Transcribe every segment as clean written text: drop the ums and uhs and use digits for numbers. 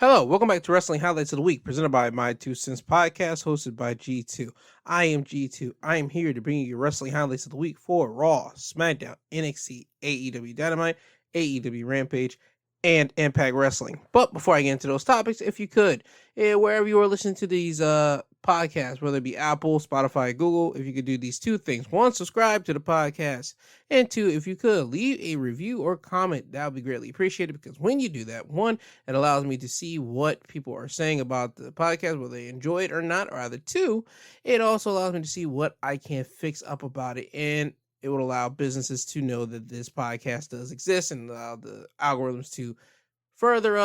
Hello, welcome back to Wrestling Highlights of the Week, presented by My Two Cents Podcast, hosted by G2. I am G2. I am here to bring you your wrestling highlights of the week for Raw, Smackdown, NXT, AEW Dynamite, AEW Rampage, and Impact Wrestling. But before I get into those topics, if you could, wherever you are listening to these podcasts, whether it be Apple, Spotify, Google, if you could do these two things. One, subscribe to the podcast. And two, if you could, leave a review or comment. That would be greatly appreciated, because when you do that, one, it allows me to see what people are saying about the podcast, whether they enjoy it or not, or either two, it also allows me to see what I can fix up about it, and it would allow businesses to know that this podcast does exist and allow the algorithms to further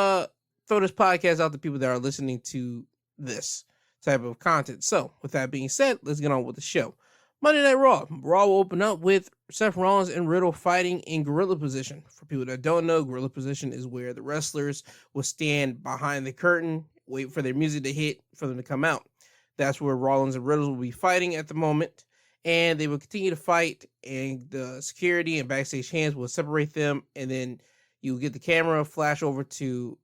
throw this podcast out to people that are listening to this type of content. So, with that being said, let's get on with the show. Monday Night Raw. Raw will open up with Seth Rollins and Riddle fighting in gorilla position. For people that don't know, gorilla position is where the wrestlers will stand behind the curtain, wait for their music to hit for them to come out. That's where Rollins and Riddle will be fighting at the moment, and they will continue to fight, and the security and backstage hands will separate them, and then you get the camera flash over to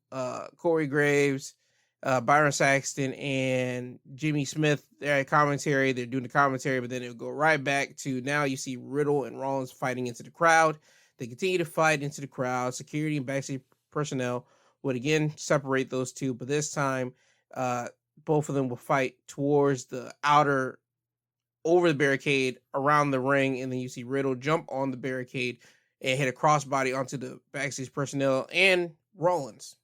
Corey Graves, Byron Saxton, and Jimmy Smith. They're at commentary. They're doing the commentary, but then it'll go right back to now you see Riddle and Rollins fighting into the crowd. They continue to fight into the crowd. Security and backstage personnel would again separate those two, but this time both of them will fight towards the outer, over the barricade, around the ring, and then you see Riddle jump on the barricade and hit a crossbody onto the backstage personnel and Rollins.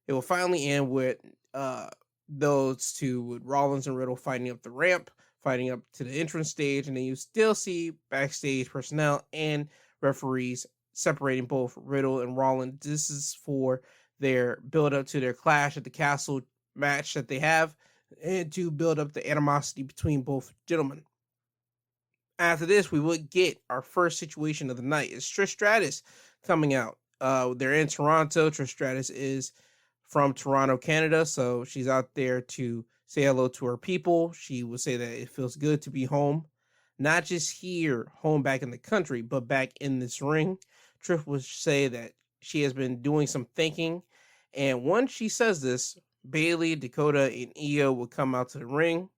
It will finally end with those two, with Rollins and Riddle fighting up the ramp, fighting up to the entrance stage, and then you still see backstage personnel and referees separating both Riddle and Rollins. This is for their build up to their Clash at the Castle match that they have, and to build up the animosity between both gentlemen. After this, we would get our first situation of the night. It's Trish Stratus coming out. They're in Toronto. Trish Stratus is from Toronto, Canada, so she's out there to say hello to her people. She will say that it feels good to be home, not just here, home back in the country, but back in this ring. Trish will say that she has been doing some thinking, and once she says this, Bayley, Dakota, and Io will come out to the ring.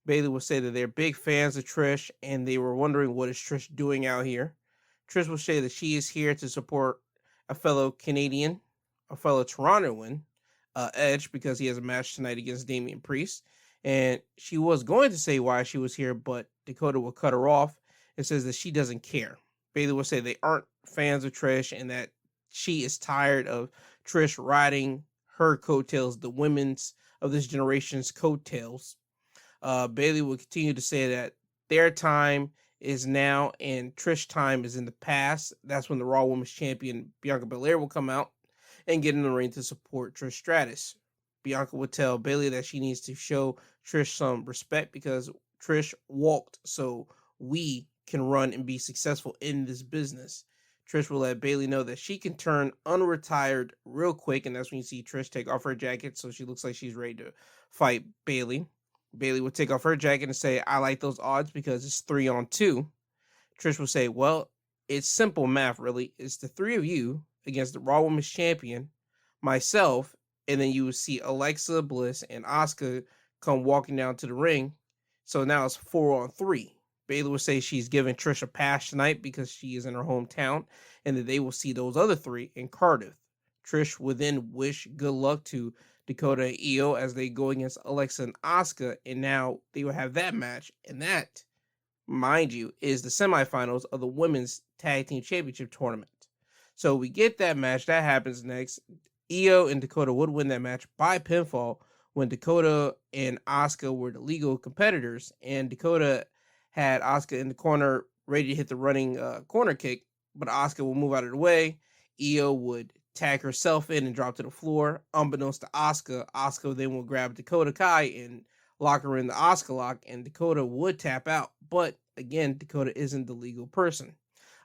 Bayley will say that they're big fans of Trish, and they were wondering what is Trish doing out here. Trish will say that she is here to support a fellow Canadian, a fellow Torontoan, Edge, because he has a match tonight against Damian Priest. And she was going to say why she was here, but Dakota will cut her off and says that she doesn't care. Bayley will say they aren't fans of Trish and that she is tired of Trish riding her coattails, the women's of this generation's coattails. Bayley will continue to say that their time is now and Trish time is in the past. That's when the Raw Women's Champion Bianca Belair will come out and get in the ring to support Trish Stratus. Bianca would tell Bayley that she needs to show Trish some respect because Trish walked so we can run and be successful in this business. Trish will let Bayley know that she can turn unretired real quick, and that's when you see Trish take off her jacket so she looks like she's ready to fight Bayley. Bayley would take off her jacket and say, I like those odds because it's 3-on-2. Trish will say, well, it's simple math, really. It's the three of you against the Raw Women's Champion, myself, and then you will see Alexa Bliss and Asuka come walking down to the ring. So now it's 4-on-3. Bayley will say she's giving Trish a pass tonight because she is in her hometown, and that they will see those other three in Cardiff. Trish will then wish good luck to Dakota and Io as they go against Alexa and Asuka, and now they will have that match, and that, mind you, is the semifinals of the Women's Tag Team Championship Tournament. So we get that match. That happens next. Io and Dakota would win that match by pinfall when Dakota and Asuka were the legal competitors, and Dakota had Asuka in the corner ready to hit the running corner kick, but Asuka will move out of the way. Io would tag herself in and drop to the floor. Unbeknownst to Asuka, Asuka then will grab Dakota Kai and lock her in the Asuka lock, and Dakota would tap out. But again, Dakota isn't the legal person.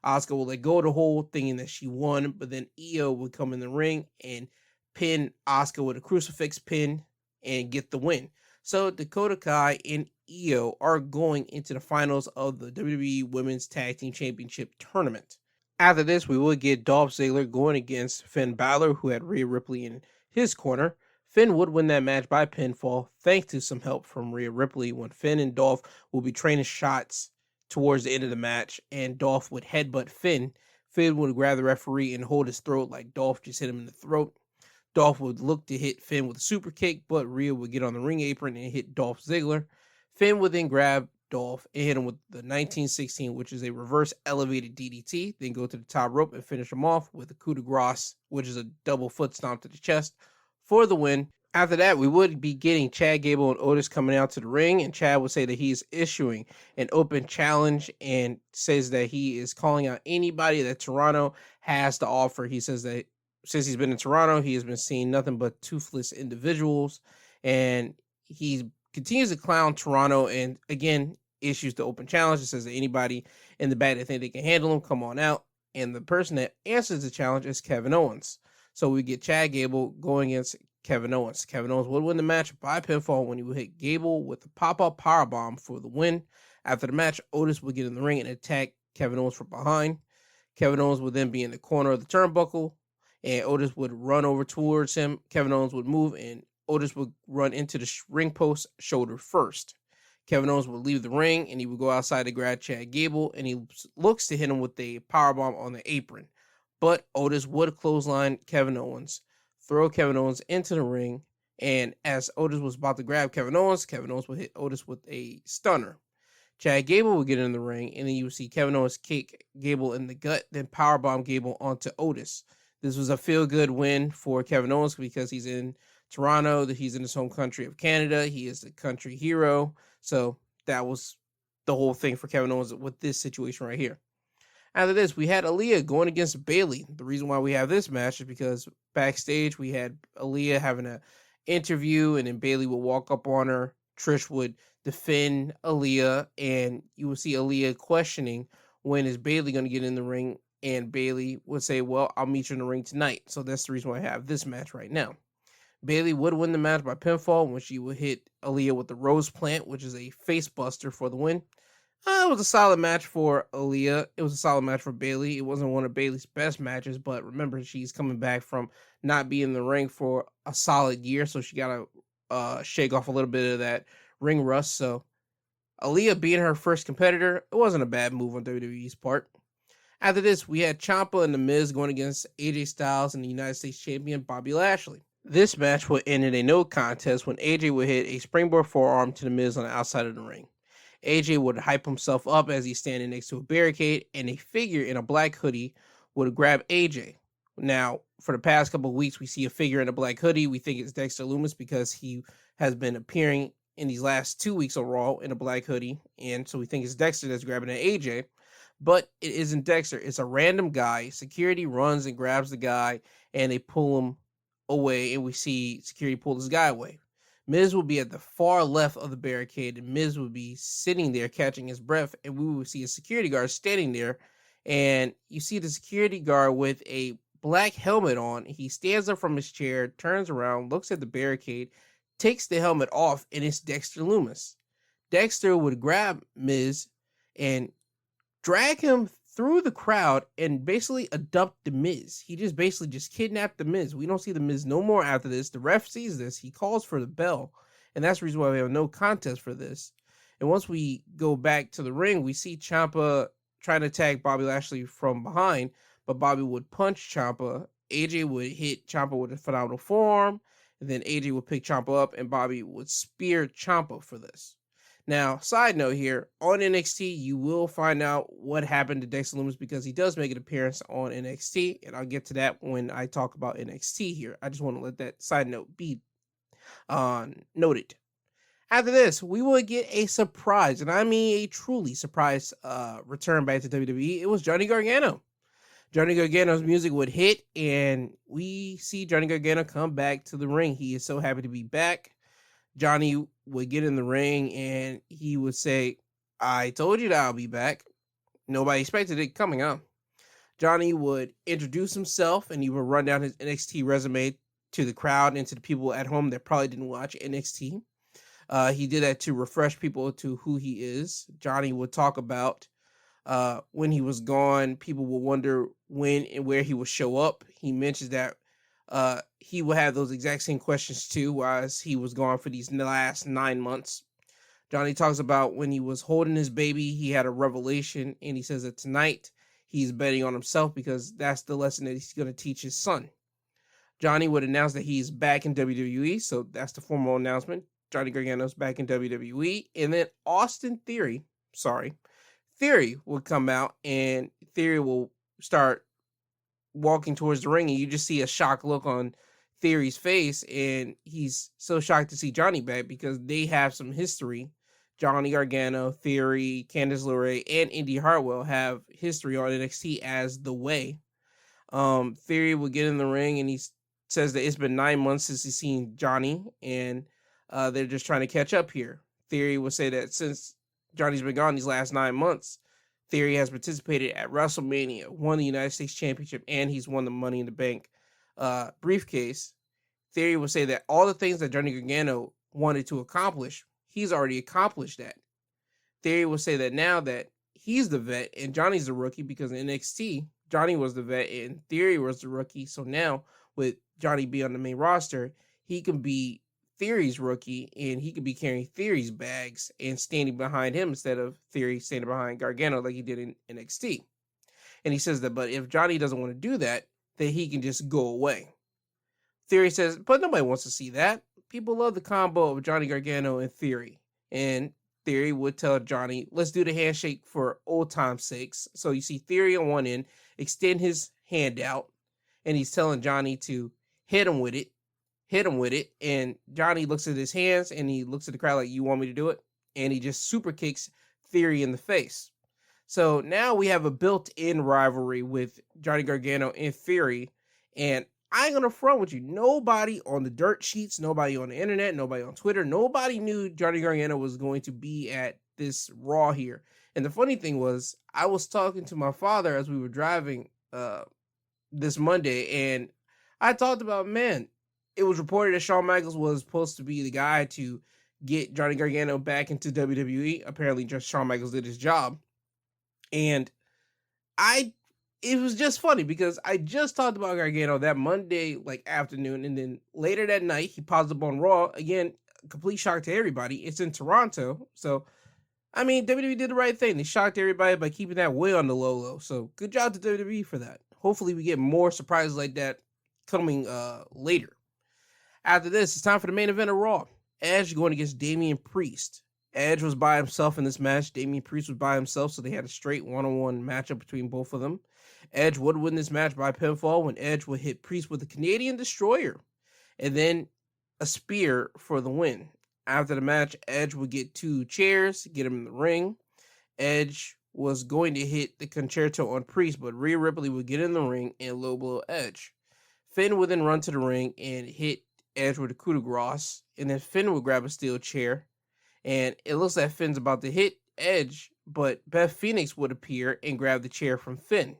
Asuka will let go of the hold, thinking that she won, but then Io would come in the ring and pin Asuka with a crucifix pin and get the win. So Dakota Kai and Io are going into the finals of the WWE Women's Tag Team Championship Tournament. After this, we will get Dolph Ziggler going against Finn Balor, who had Rhea Ripley in his corner. Finn would win that match by pinfall thanks to some help from Rhea Ripley when Finn and Dolph will be training shots towards the end of the match and Dolph would headbutt Finn. Finn would grab the referee and hold his throat like Dolph just hit him in the throat. Dolph would look to hit Finn with a super kick, but Rhea would get on the ring apron and hit Dolph Ziggler. Finn would then grab Dolph and hit him with the 1916, which is a reverse elevated DDT, then go to the top rope and finish him off with a coup de grace, which is a double foot stomp to the chest for the win. After that, we would be getting Chad Gable and Otis coming out to the ring, and Chad would say that he's issuing an open challenge and says that he is calling out anybody that Toronto has to offer. He says that since he's been in Toronto, he has been seeing nothing but toothless individuals, and he continues to clown Toronto and, again, issues the open challenge. It says that anybody in the back that think they can handle him, come on out, and the person that answers the challenge is Kevin Owens. So we get Chad Gable going against Kevin Owens. Kevin Owens would win the match by pinfall when he would hit Gable with a pop-up powerbomb for the win. After the match, Otis would get in the ring and attack Kevin Owens from behind. Kevin Owens would then be in the corner of the turnbuckle, and Otis would run over towards him. Kevin Owens would move, and Otis would run into the ring post shoulder first. Kevin Owens would leave the ring, and he would go outside to grab Chad Gable, and he looks to hit him with a powerbomb on the apron. But Otis would clothesline Kevin Owens, throw Kevin Owens into the ring, and as Otis was about to grab Kevin Owens would hit Otis with a stunner. Chad Gable would get in the ring, and then you would see Kevin Owens kick Gable in the gut, then powerbomb Gable onto Otis. This was a feel-good win for Kevin Owens because he's in Toronto, he's in his home country of Canada, he is the country hero, so that was the whole thing for Kevin Owens with this situation right here. After this, we had Aaliyah going against Bayley. The reason why we have this match is because backstage we had Aaliyah having an interview, and then Bayley would walk up on her. Trish would defend Aaliyah, and you would see Aaliyah questioning when is Bayley going to get in the ring, and Bayley would say, well, I'll meet you in the ring tonight. So that's the reason why I have this match right now. Bayley would win the match by pinfall when she would hit Aaliyah with the Rose Plant, which is a face buster for the win. It was a solid match for Aaliyah. It was a solid match for Bayley. It wasn't one of Bayley's best matches, but remember, she's coming back from not being in the ring for a solid year, so she got to shake off a little bit of that ring rust. So Aaliyah being her first competitor, it wasn't a bad move on WWE's part. After this, we had Ciampa and The Miz going against AJ Styles and the United States champion Bobby Lashley. This match would end in a no contest when AJ would hit a springboard forearm to The Miz on the outside of the ring. AJ would hype himself up as he's standing next to a barricade, and a figure in a black hoodie would grab AJ. Now, for the past couple of weeks, we see a figure in a black hoodie. We think it's Dexter Lumis because he has been appearing in these last 2 weeks of Raw in a black hoodie, and so we think it's Dexter that's grabbing an AJ. But it isn't Dexter. It's a random guy. Security runs and grabs the guy, and they pull him away, and we see security pull this guy away. Miz will be at the far left of the barricade, and Miz will be sitting there catching his breath, and we will see a security guard standing there, and you see the security guard with a black helmet on. He stands up from his chair, turns around, looks at the barricade, takes the helmet off, and it's Dexter Lumis. Dexter would grab Miz and drag him through the crowd and basically abduct the Miz. He just kidnapped the Miz. We don't see the Miz no more after this. The ref sees this. He calls for the bell, and that's the reason why we have no contest for this. And once we go back to the ring, we see Ciampa trying to attack Bobby Lashley from behind, but Bobby would punch Ciampa. AJ would hit Ciampa with a phenomenal forearm, and then AJ would pick Ciampa up, and Bobby would spear Ciampa for this. Now, side note here, on NXT, you will find out what happened to Dexter Lumis because he does make an appearance on NXT, and I'll get to that when I talk about NXT here. I just want to let that side note be noted. After this, we will get a surprise, and I mean a truly surprise return back to WWE. It was Johnny Gargano. Johnny Gargano's music would hit, and we see Johnny Gargano come back to the ring. He is so happy to be back. Johnny would get in the ring and he would say, I told you that I'll be back. Nobody expected it coming up. Johnny would introduce himself and he would run down his NXT resume to the crowd and to the people at home that probably didn't watch NXT. He did that to refresh people to who he is. Johnny would talk about when he was gone, people will wonder when and where he would show up. He mentions that he will have those exact same questions too, as he was gone for these last 9 months. Johnny talks about when he was holding his baby, he had a revelation, and he says that tonight he's betting on himself because that's the lesson that he's going to teach his son. Johnny would announce that he's back in WWE, so that's the formal announcement. Johnny Gargano's back in WWE, and then Theory will come out, and Theory will start walking towards the ring, and you just see a shocked look on Theory's face, and he's so shocked to see Johnny back because they have some history. Johnny Gargano, Theory, Candice LeRae, and Indy Hartwell have history on NXT as The Way. Theory will get in the ring, and he says that it's been 9 months since he's seen Johnny, and they're just trying to catch up here. Theory will say that since Johnny's been gone these last 9 months, Theory has participated at WrestleMania, won the United States Championship, and he's won the Money in the Bank briefcase. Theory will say that all the things that Johnny Gargano wanted to accomplish, he's already accomplished that. Theory will say that now that he's the vet and Johnny's the rookie, because in NXT, Johnny was the vet and Theory was the rookie. So now with Johnny being on the main roster, he can be Theory's rookie and he could be carrying Theory's bags and standing behind him instead of Theory standing behind Gargano like he did in NXT. And he says that, but if Johnny doesn't want to do that, then he can just go away. Theory says, but nobody wants to see that. People love the combo of Johnny Gargano and Theory. And Theory would tell Johnny, let's do the handshake for old time's sakes. So you see Theory on one end, extend his hand out, and he's telling Johnny to hit him with it. And Johnny looks at his hands and he looks at the crowd like, you want me to do it? And he just super kicks Theory in the face. So now we have a built-in rivalry with Johnny Gargano and Theory. And I ain't gonna front with you. Nobody on the dirt sheets, nobody on the internet, nobody on Twitter, nobody knew Johnny Gargano was going to be at this Raw here. And the funny thing was, I was talking to my father as we were driving this Monday, and I talked about, man, it was reported that Shawn Michaels was supposed to be the guy to get Johnny Gargano back into WWE. Apparently, just Shawn Michaels did his job. And it was just funny because I just talked about Gargano that Monday afternoon, and then later that night he pops up on Raw again. Complete shock to everybody. It's in Toronto, so I mean WWE did the right thing. They shocked everybody by keeping that way on the low. So good job to WWE for that. Hopefully we get more surprises like that coming later. After this, it's time for the main event of Raw. Edge going against Damian Priest. Edge was by himself in this match. Damian Priest was by himself, so they had a straight one-on-one matchup between both of them. Edge would win this match by pinfall when Edge would hit Priest with a Canadian Destroyer and then a spear for the win. After the match, Edge would get 2 chairs, get him in the ring. Edge was going to hit the concerto on Priest, but Rhea Ripley would get in the ring and low blow Edge. Finn would then run to the ring and hit Edge with a coup de grace, and then Finn would grab a steel chair. And it looks like Finn's about to hit Edge, but Beth Phoenix would appear and grab the chair from Finn.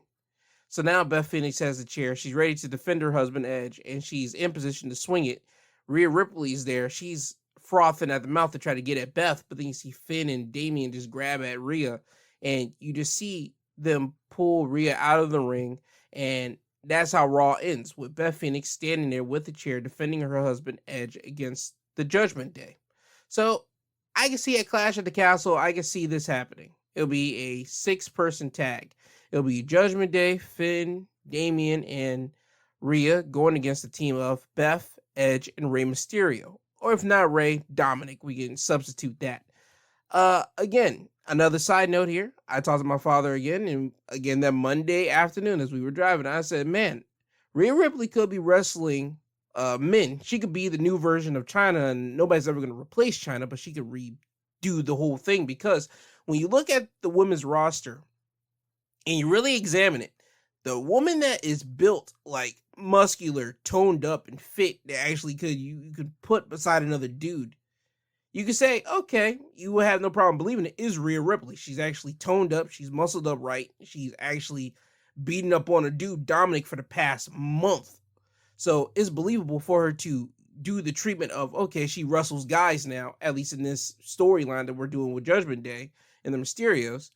So now Beth Phoenix has the chair. She's ready to defend her husband, Edge, and she's in position to swing it. Rhea Ripley's there. She's frothing at the mouth to try to get at Beth, but then you see Finn and Damian just grab at Rhea, and you just see them pull Rhea out of the ring, and that's how Raw ends, with Beth Phoenix standing there with the chair defending her husband, Edge, against the Judgment Day. So I can see at Clash at the Castle, I can see this happening. It'll be a 6-person tag. It'll be Judgment Day, Finn, Damian, and Rhea going against the team of Beth, Edge, and Rey Mysterio. Or if not Rey, Dominic. We can substitute that. Again, another side note here. I talked to my father again, and again that Monday afternoon as we were driving, I said, man, Rhea Ripley could be wrestling men. She could be the new version of China, and nobody's ever going to replace China, but she could redo the whole thing, because when you look at the women's roster and you really examine it, the woman that is built like muscular, toned up, and fit that actually you could put beside another dude, you could say, okay, you will have no problem believing it, is Rhea Ripley. She's actually toned up, she's muscled up right, she's actually beating up on a dude, Dominic, for the past month. So it's believable for her to do the treatment of, okay, she wrestles guys now, at least in this storyline that we're doing with Judgment Day and the Mysterios.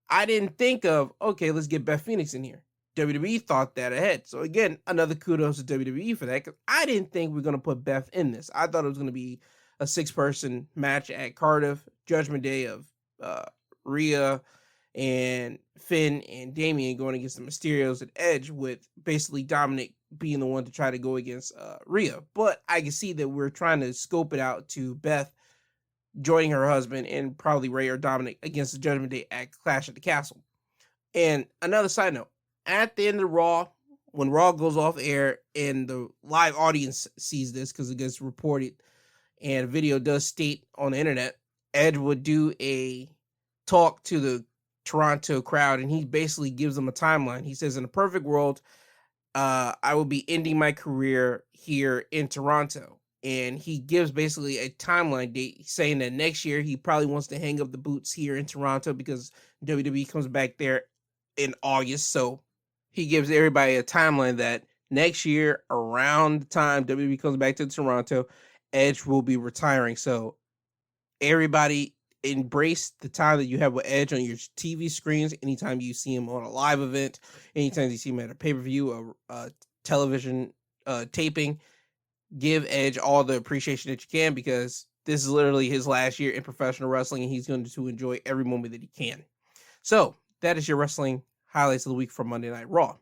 I didn't think of, okay, let's get Beth Phoenix in here. WWE thought that ahead. So again, another kudos to WWE for that, because I didn't think we were going to put Beth in this. I thought it was going to be a 6-person match at Cardiff, Judgment Day of Rhea and Finn and Damian going against the Mysterios and Edge, with basically Dominic being the one to try to go against Rhea. But I can see that we're trying to scope it out to Beth joining her husband and probably Ray or Dominic against the Judgment Day at Clash at the Castle. And another side note, at the end of Raw, when Raw goes off air and the live audience sees this, because it gets reported and a video does state on the internet, Edge would do a talk to the Toronto crowd, and he basically gives them a timeline. He says, in a perfect world, I will be ending my career here in Toronto. And he gives basically a timeline date, saying that next year he probably wants to hang up the boots here in Toronto because WWE comes back there in August. So he gives everybody a timeline that next year, around the time WWE comes back to Toronto, Edge will be retiring. So everybody embrace the time that you have with Edge on your TV screens. Anytime you see him on a live event, anytime you see him at a pay-per-view or television taping, give Edge all the appreciation that you can, because this is literally his last year in professional wrestling, and he's going to enjoy every moment that he can. So that is your wrestling highlights of the week from Monday Night Raw.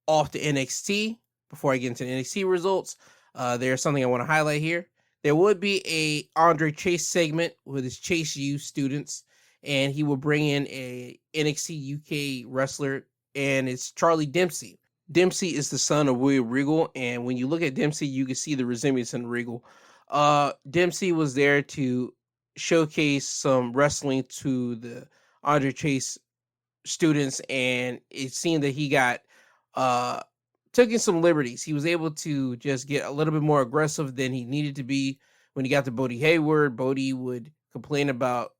Off to NXT. Before I get into the NXT results, there's something I want to highlight here. There would be a Andre Chase segment with his Chase U students, and he will bring in a NXT UK wrestler, and it's Charlie Dempsey. Dempsey is the son of William Regal, and when you look at Dempsey, you can see the resemblance in Regal. Dempsey was there to showcase some wrestling to the Andre Chase students, and it seemed that he got taking some liberties. He was able to just get a little bit more aggressive than he needed to be. When he got to Bodie Hayward, Bodie would complain about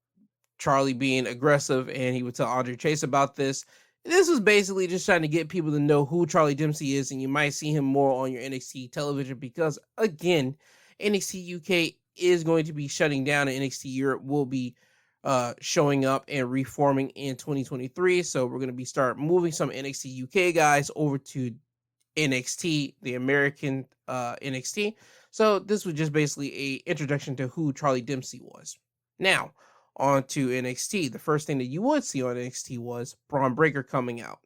Charlie being aggressive, and he would tell Andre Chase about this. This was basically just trying to get people to know who Charlie Dempsey is, and you might see him more on your NXT television because, again, NXT UK is going to be shutting down, and NXT Europe will be showing up and reforming in 2023. So we're going to start moving some NXT UK guys over to NXT, the American NXT. So this was just basically a introduction to who Charlie Dempsey was. Now, on to NXT. The first thing that you would see on NXT was Braun Breaker coming out.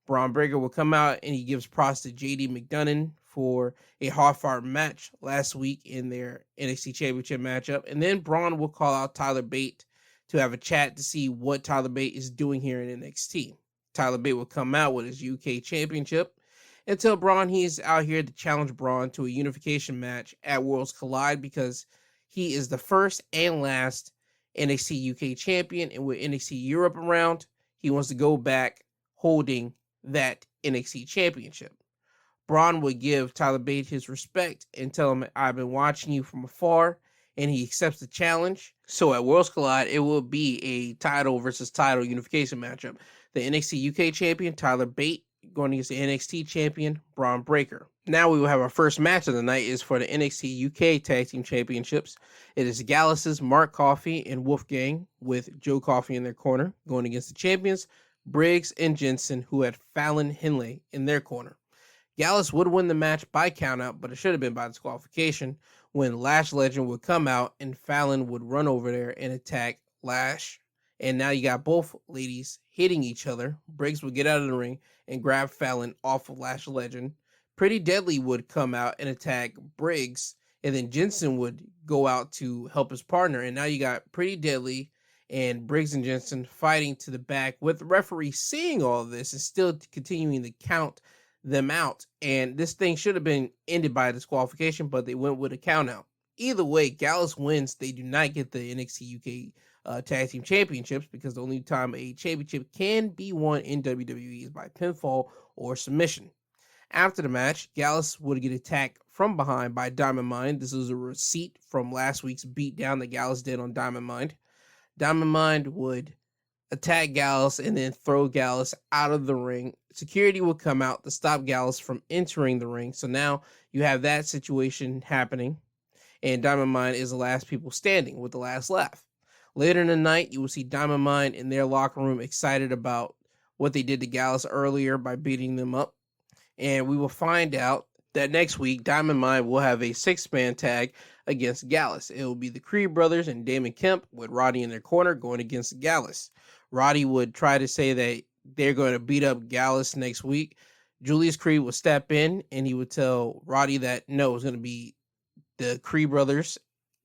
Braun Breaker will come out and he gives props to JD McDonough for a hard-fought match last week in their NXT Championship matchup. And then Braun will call out Tyler Bate to have a chat to see what Tyler Bate is doing here in NXT. Tyler Bate will come out with his UK Championship and tell Braun he's out here to challenge Braun to a unification match at Worlds Collide because he is the first and last NXT UK champion, and with NXT Europe around, he wants to go back holding that NXT championship. Braun would give Tyler Bate his respect and tell him, I've been watching you from afar, and he accepts the challenge. So at Worlds Collide, it will be a title versus title unification matchup. The NXT UK champion, Tyler Bate, going against the NXT champion, Braun Breaker. Now we will have our first match of the night is for the NXT UK Tag Team Championships. It is Gallus' Mark Coffey and Wolfgang with Joe Coffey in their corner going against the champions, Briggs and Jensen, who had Fallon Henley in their corner. Gallus would win the match by countout, but it should have been by disqualification when Lash Legend would come out and Fallon would run over there and attack Lash. And now you got both ladies hitting each other. Briggs would get out of the ring and grab Fallon off of Lash Legend. Pretty Deadly would come out and attack Briggs, and then Jensen would go out to help his partner. And now you got Pretty Deadly and Briggs and Jensen fighting to the back with the referee seeing all of this and still continuing to count them out. And this thing should have been ended by disqualification, but they went with a count out. Either way, Gallus wins. They do not get the NXT UK Tag Team Championships because the only time a championship can be won in WWE is by pinfall or submission. After the match, Gallus would get attacked from behind by Diamond Mine. This was a receipt from last week's beatdown that Gallus did on Diamond Mine. Diamond Mine would attack Gallus and then throw Gallus out of the ring. Security would come out to stop Gallus from entering the ring. So now you have that situation happening. And Diamond Mine is the last people standing with the last laugh. Later in the night, you will see Diamond Mine in their locker room excited about what they did to Gallus earlier by beating them up. And we will find out that next week, Diamond Mine will have a 6-man tag against Gallus. It will be the Creed brothers and Damon Kemp with Roddy in their corner going against Gallus. Roddy would try to say that they're going to beat up Gallus next week. Julius Creed will step in and he would tell Roddy that no, it's going to be the Creed brothers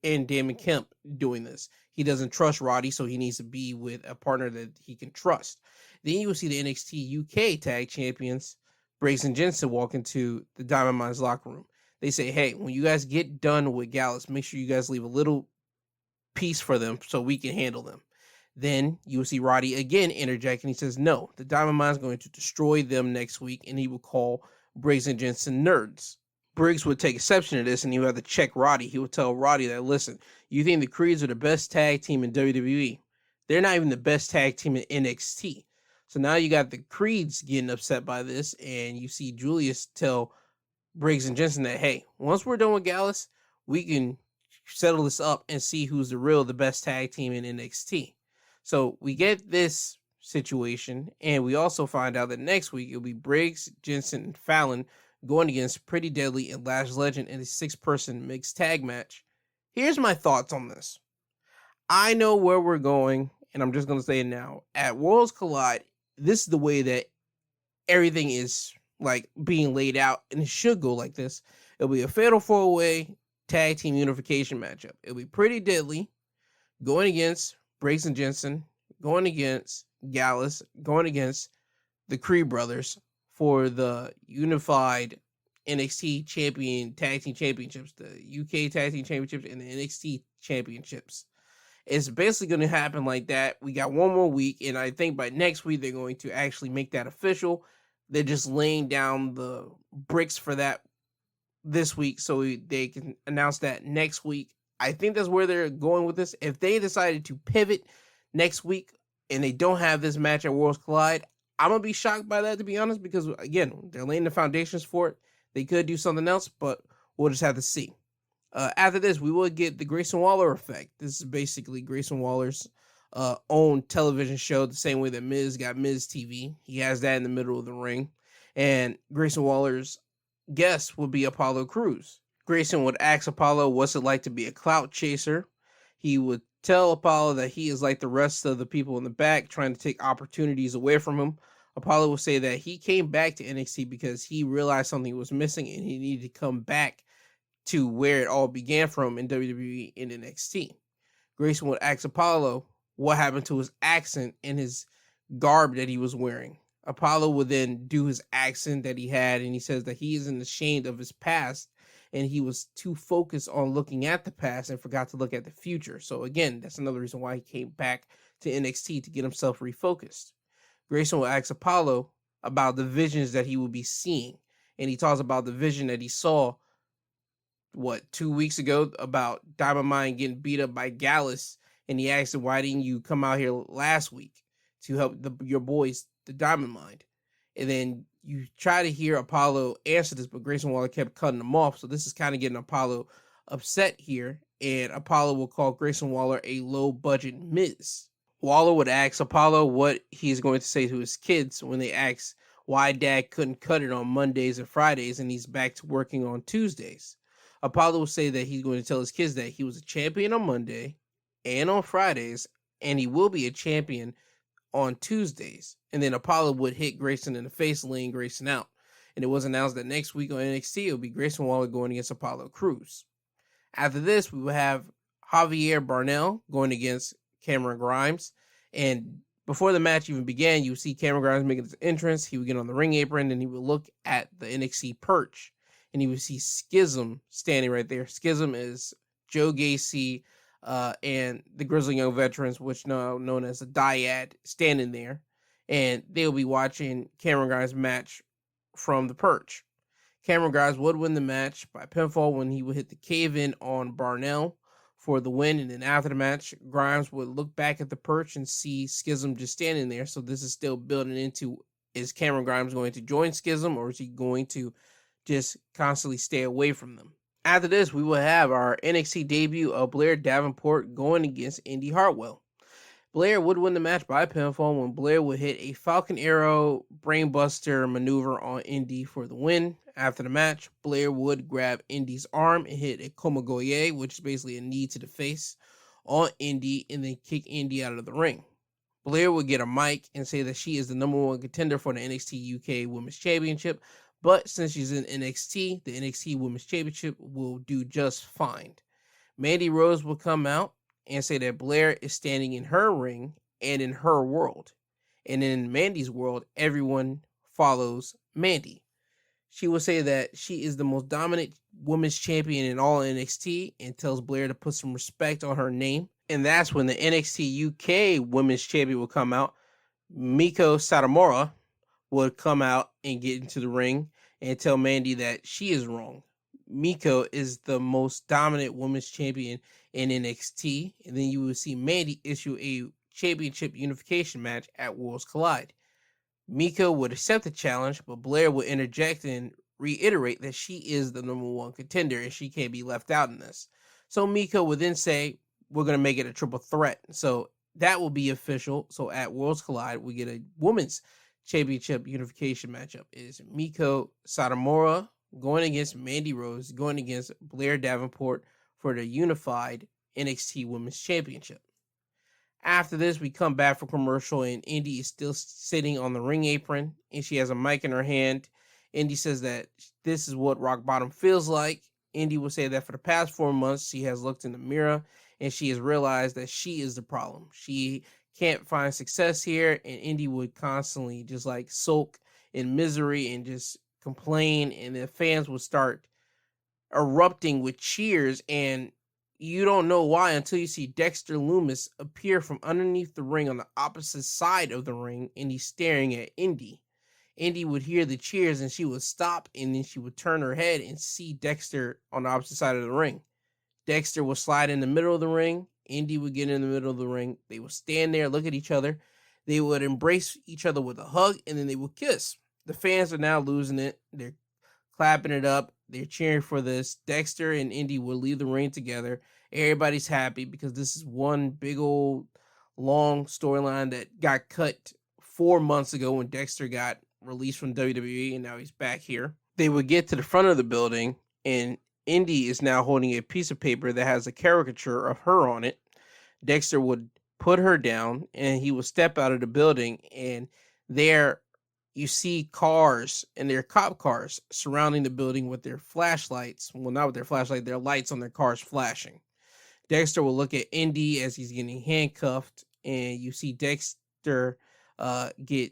and Damon Kemp doing this. He doesn't trust Roddy, so he needs to be with a partner that he can trust. Then you will see the NXT UK tag champions, Briggs and Jensen, walk into the Diamond Mines locker room. They say, hey, when you guys get done with Gallus, make sure you guys leave a little piece for them so we can handle them. Then you will see Roddy again interject, and he says, no, the Diamond Mine is going to destroy them next week, and he will call Briggs and Jensen nerds. Briggs would take exception to this, and he would have to check Roddy. He would tell Roddy that, listen, you think the Creeds are the best tag team in WWE. They're not even the best tag team in NXT. So now you got the Creeds getting upset by this, and you see Julius tell Briggs and Jensen that, hey, once we're done with Gallus, we can settle this up and see who's the best tag team in NXT. So we get this situation, and we also find out that next week it'll be Briggs, Jensen, and Fallon going against Pretty Deadly and Lash Legend in a 6-person mixed tag match. Here's my thoughts on this. I know where we're going, and I'm just going to say it now. At Worlds Collide, this is the way that everything is like being laid out, and it should go like this. It'll be a fatal 4-way tag team unification matchup. It'll be Pretty Deadly going against Briggs and Jensen, going against Gallus, going against the Creed brothers for the unified NXT champion tag team championships, the UK tag team championships, and the NXT championships. It's basically going to happen like that. We got one more week, and I think by next week they're going to actually make that official. They're just laying down the bricks for that this week so they can announce that next week. I think that's where they're going with this. If they decided to pivot next week and they don't have this match at Worlds Collide, I'm going to be shocked by that, to be honest, because, again, they're laying the foundations for it. They could do something else, but we'll just have to see. After this, we will get the Grayson Waller effect. This is basically Grayson Waller's own television show, the same way that Miz got Miz TV. He has that in the middle of the ring. And Grayson Waller's guest would be Apollo Crews. Grayson would ask Apollo what's it like to be a clout chaser. He would tell Apollo that he is like the rest of the people in the back, trying to take opportunities away from him. Apollo will say that he came back to NXT because he realized something was missing and he needed to come back to where it all began from in WWE and NXT. Grayson would ask Apollo what happened to his accent and his garb that he was wearing. Apollo would then do his accent that he had, and he says that he isn't ashamed of his past, and he was too focused on looking at the past and forgot to look at the future. So again, that's another reason why he came back to NXT, to get himself refocused. Grayson will ask Apollo about the visions that he will be seeing, and he talks about the vision that he saw 2 weeks ago about Diamond Mine getting beat up by Gallus, and he asked him, why didn't you come out here last week to help your boys, the Diamond Mine? And then you try to hear Apollo answer this, but Grayson Waller kept cutting him off, so this is kind of getting Apollo upset here, and Apollo will call Grayson Waller a low-budget Miz. Waller would ask Apollo what he's going to say to his kids when they ask why Dad couldn't cut it on Mondays and Fridays and he's back to working on Tuesdays. Apollo will say that he's going to tell his kids that he was a champion on Monday and on Fridays, and he will be a champion on Tuesdays. And then Apollo would hit Grayson in the face, laying Grayson out. And it was announced that next week on NXT, it will be Grayson Waller going against Apollo Crews. After this, we will have Javier Barnell going against Cameron Grimes. And before the match even began, you would see Cameron Grimes making his entrance. He would get on the ring apron, and he would look at the NXT perch, and he would see Schism standing right there. Schism is Joe Gacy and the Grizzly Young Veterans, which now known as the Dyad, standing there. And they'll be watching Cameron Grimes' match from the perch. Cameron Grimes would win the match by pinfall when he would hit the cave-in on Barnell for the win. And then after the match, Grimes would look back at the perch and see Schism just standing there. So this is still building into, is Cameron Grimes going to join Schism, or is he going to just constantly stay away from them? After this, we will have our NXT debut of Blair Davenport going against Indy Hartwell. Blair would win the match by pinfall when Blair would hit a Falcon Arrow brainbuster maneuver on Indy for the win. After the match, Blair would grab Indy's arm and hit a Komagoye, which is basically a knee to the face, on Indy and then kick Indy out of the ring. Blair would get a mic and say that she is the number one contender for the NXT UK Women's Championship, but since she's in NXT, the NXT Women's Championship will do just fine. Mandy Rose will come out and say that Blair is standing in her ring and in her world. And in Mandy's world, everyone follows Mandy. She will say that she is the most dominant women's champion in all NXT and tells Blair to put some respect on her name. And that's when the NXT UK Women's Champion will come out. Miko Satomura would come out and get into the ring and tell Mandy that she is wrong. Miko is the most dominant women's champion in NXT. And then you will see Mandy issue a championship unification match at Worlds Collide. Miko would accept the challenge, but Blair would interject and reiterate that she is the number one contender and she can't be left out in this. So Miko would then say, we're going to make it a triple threat. So that will be official. So at Worlds Collide, we get a women's championship unification matchup. It is Miko Satomura going against Mandy Rose, going against Blair Davenport for the unified NXT Women's Championship. After this, we come back for commercial, and Indy is still sitting on the ring apron, and she has a mic in her hand. Indy says that this is what rock bottom feels like. Indy will say that for the past 4 months, she has looked in the mirror, and she has realized that she is the problem. She can't find success here, and Indy would constantly just like sulk in misery and just complain, and the fans would start erupting with cheers, and you don't know why until you see Dexter Lumis appear from underneath the ring on the opposite side of the ring, and he's staring at Indy. Indy would hear the cheers, and she would stop, and then she would turn her head and see Dexter on the opposite side of the ring. Dexter would slide in the middle of the ring. Indy would get in the middle of the ring. They would stand there, look at each other. They would embrace each other with a hug, and then they would kiss. The fans are now losing it. They're clapping it up. They're cheering for this. Dexter and Indy will leave the ring together. Everybody's happy because this is one big old long storyline that got cut 4 months ago when Dexter got released from WWE, and now he's back here. They would get to the front of the building, and Indy is now holding a piece of paper that has a caricature of her on it. Dexter would put her down, and he would step out of the building, and there you see cars, and they're cop cars surrounding the building with their flashlights. Well, not with their flashlight, their lights on their cars flashing. Dexter will look at Indy as he's getting handcuffed, and you see Dexter get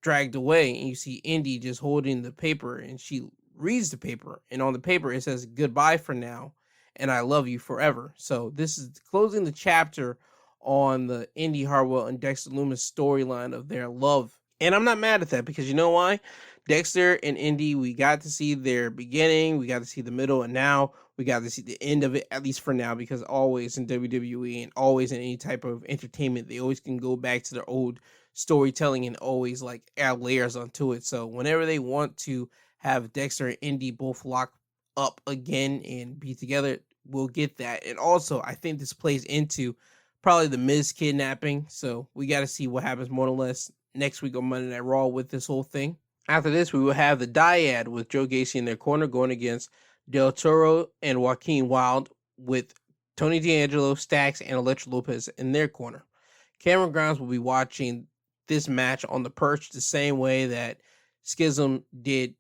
dragged away, and you see Indy just holding the paper, and she reads the paper, and on the paper it says goodbye for now and I love you forever. So this is closing the chapter on the Indy Hartwell and Dexter Lumis storyline of their love, and I'm not mad at that because you know why? Dexter and Indy, we got to see their beginning, we got to see the middle, and now we got to see the end of it, at least for now, because always in WWE and always in any type of entertainment, they always can go back to their old storytelling and always like add layers onto it. So whenever they want to have Dexter and Indy both lock up again and be together, we'll get that. And also, I think this plays into probably the Miz kidnapping. So we got to see what happens more or less next week on Monday Night Raw with this whole thing. After this, we will have the Dyad with Joe Gacy in their corner going against Del Toro and Joaquin Wilde with Tony D'Angelo, Stax, and Elektra Lopez in their corner. Cameron Grimes will be watching this match on the perch the same way that Schism did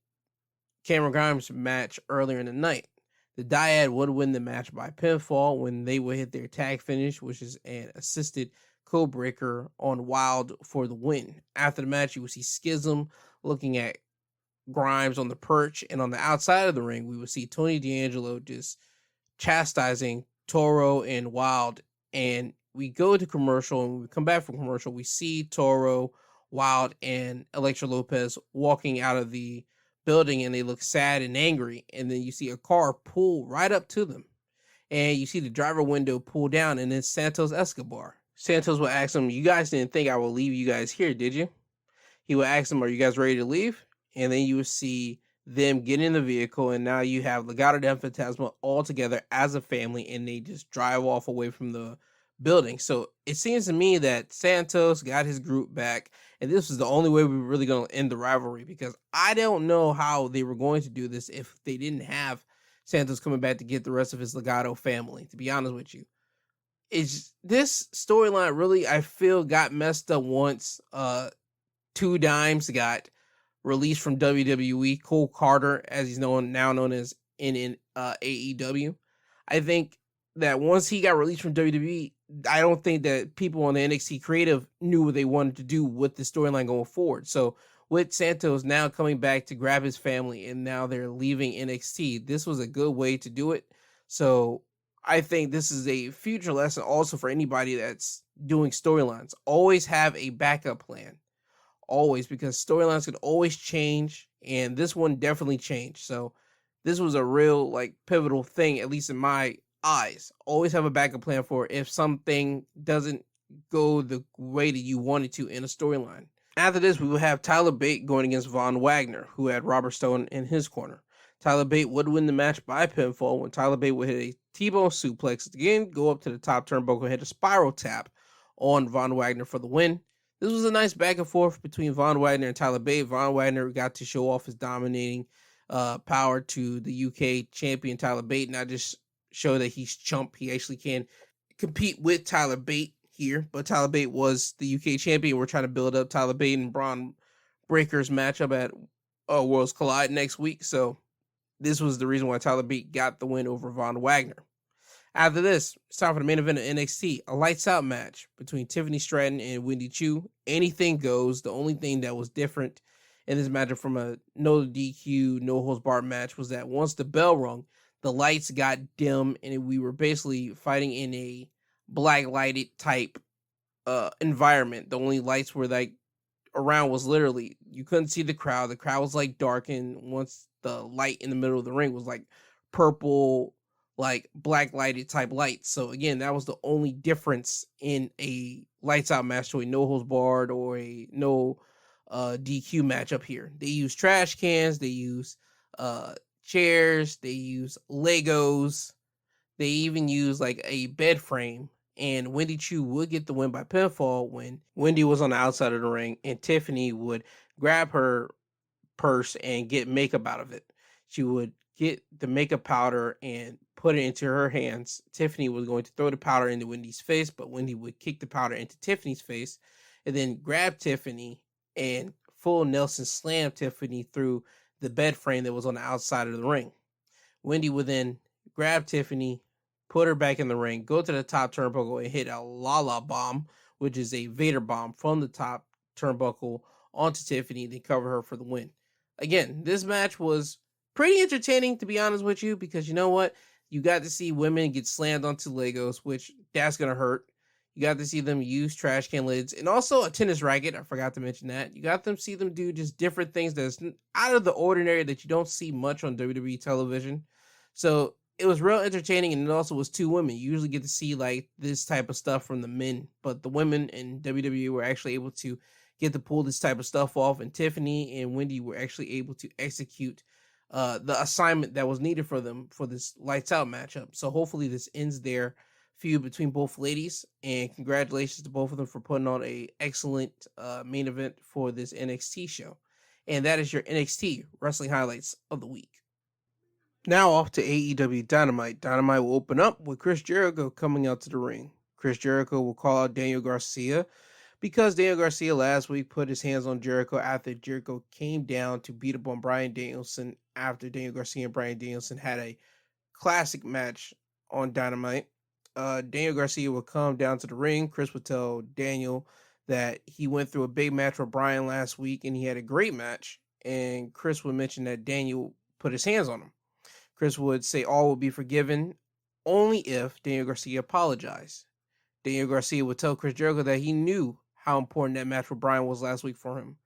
Cameron Grimes' match earlier in the night. The Dyad would win the match by pinfall when they would hit their tag finish, which is an assisted codebreaker on Wilde for the win. After the match, you will see Schism looking at Grimes on the perch, and on the outside of the ring, we will see Tony D'Angelo just chastising Toro and Wilde. And we go to commercial, and when we come back from commercial, we see Toro, Wilde, and Elektra Lopez walking out of the building, and they look sad and angry. And then you see a car pull right up to them, and you see the driver window pull down, and it's Santos Escobar. Santos will ask them, "You guys didn't think I would leave you guys here, did you?" He will ask them, "Are you guys ready to leave?" And then you will see them get in the vehicle, and now you have Legado del Fantasma all together as a family, and they just drive off away from the building. So it seems to me that Santos got his group back, and this was the only way we were really going to end the rivalry, because I don't know how they were going to do this if they didn't have Santos coming back to get the rest of his Legado family, to be honest with you. It's this storyline really, I feel, got messed up once Two Dimes got released from WWE. Cole Carter, as he's known as in AEW. I think that once he got released from WWE, I don't think that people on the NXT creative knew what they wanted to do with the storyline going forward. So with Santos now coming back to grab his family and now they're leaving NXT, this was a good way to do it. So I think this is a future lesson also for anybody that's doing storylines. Always have a backup plan. Always, because storylines could always change, and this one definitely changed. So this was a real pivotal thing, at least in my eyes. Always have a backup plan for if something doesn't go the way that you wanted to in a storyline. After this, we will have Tyler Bate going against Von Wagner, who had Robert Stone in his corner. Tyler Bate would win the match by pinfall when Tyler Bate would hit a T-bone suplex, again go up to the top turnbuckle and hit a spiral tap on Von Wagner for the win. This was a nice back and forth between Von Wagner and Tyler Bate. Von Wagner got to show off his dominating power to the UK champion Tyler Bate, not just show that he's chump. He actually can compete with Tyler Bate here, but Tyler Bate was the UK champion. We're trying to build up Tyler Bate and Braun Breaker's matchup at Worlds Collide next week, so this was the reason why Tyler Bate got the win over Von Wagner. After this, it's time for the main event of NXT, a lights out match between Tiffany Stratton and Wendy Choo. Anything goes. The only thing that was different in this matchup from a no DQ, no holds barred match was that once the bell rung, the lights got dim and we were basically fighting in a black lighted type environment. The only lights were around was literally, you couldn't see the crowd. The crowd was dark, and once the light in the middle of the ring was purple, black lighted type lights. So again, that was the only difference in a lights out match to a no holds barred or a no DQ matchup here. They use trash cans, they use chairs, they use Legos, they even use a bed frame. And Wendy Choo would get the win by pinfall when Wendy was on the outside of the ring and Tiffany would grab her purse and get makeup out of it. She would get the makeup powder and put it into her hands. Tiffany was going to throw the powder into Wendy's face, but Wendy would kick the powder into Tiffany's face and then grab Tiffany and full Nelson slam Tiffany through the bed frame that was on the outside of the ring. Wendy would then grab Tiffany, put her back in the ring, go to the top turnbuckle and hit a Lala bomb, which is a Vader bomb from the top turnbuckle onto Tiffany, then cover her for the win. Again, this match was pretty entertaining, to be honest with you, because you know what? You got to see women get slammed onto Legos, which that's going to hurt. You got to see them use trash can lids and also a tennis racket. I forgot to mention that. You got to see them do just different things that's out of the ordinary that you don't see much on WWE television. So it was real entertaining, and it also was two women. You usually get to see this type of stuff from the men, but the women in WWE were actually able to get to pull this type of stuff off, and Tiffany and Wendy were actually able to execute the assignment that was needed for them for this lights out matchup. So hopefully this ends their feud between both ladies, and congratulations to both of them for putting on a excellent main event for this NXT show. And that is your NXT wrestling highlights of the week. Now off to AEW Dynamite. Dynamite will open up with Chris Jericho coming out to the ring. Chris Jericho will call out Daniel Garcia because Daniel Garcia last week put his hands on Jericho after Jericho came down to beat up on Bryan Danielson after Daniel Garcia and Bryan Danielson had a classic match on Dynamite. Daniel Garcia will come down to the ring. Chris would tell Daniel that he went through a big match with Bryan last week and he had a great match. And Chris would mention that Daniel put his hands on him. Chris would say all will be forgiven only if Daniel Garcia apologized. Daniel Garcia would tell Chris Jericho that he knew how important that match with Bryan was last week for him.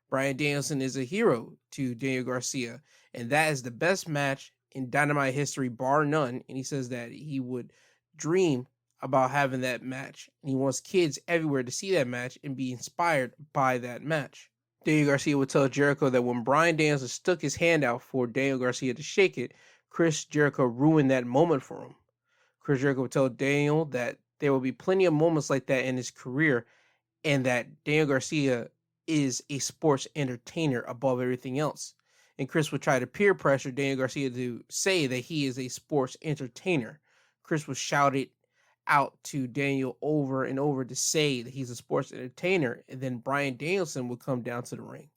Bryan Danielson is a hero to Daniel Garcia, and that is the best match in Dynamite history, bar none. And he says that he would dream about having that match, and he wants kids everywhere to see that match and be inspired by that match. Daniel Garcia would tell Jericho that when Bryan Danielson stuck his hand out for Daniel Garcia to shake it, Chris Jericho ruined that moment for him. Chris Jericho would tell Daniel that there will be plenty of moments like that in his career, and that Daniel Garcia is a sports entertainer above everything else. And Chris would try to peer pressure Daniel Garcia to say that he is a sports entertainer. Chris would shout it out to Daniel over and over to say that he's a sports entertainer. And then Bryan Danielson would come down to the ring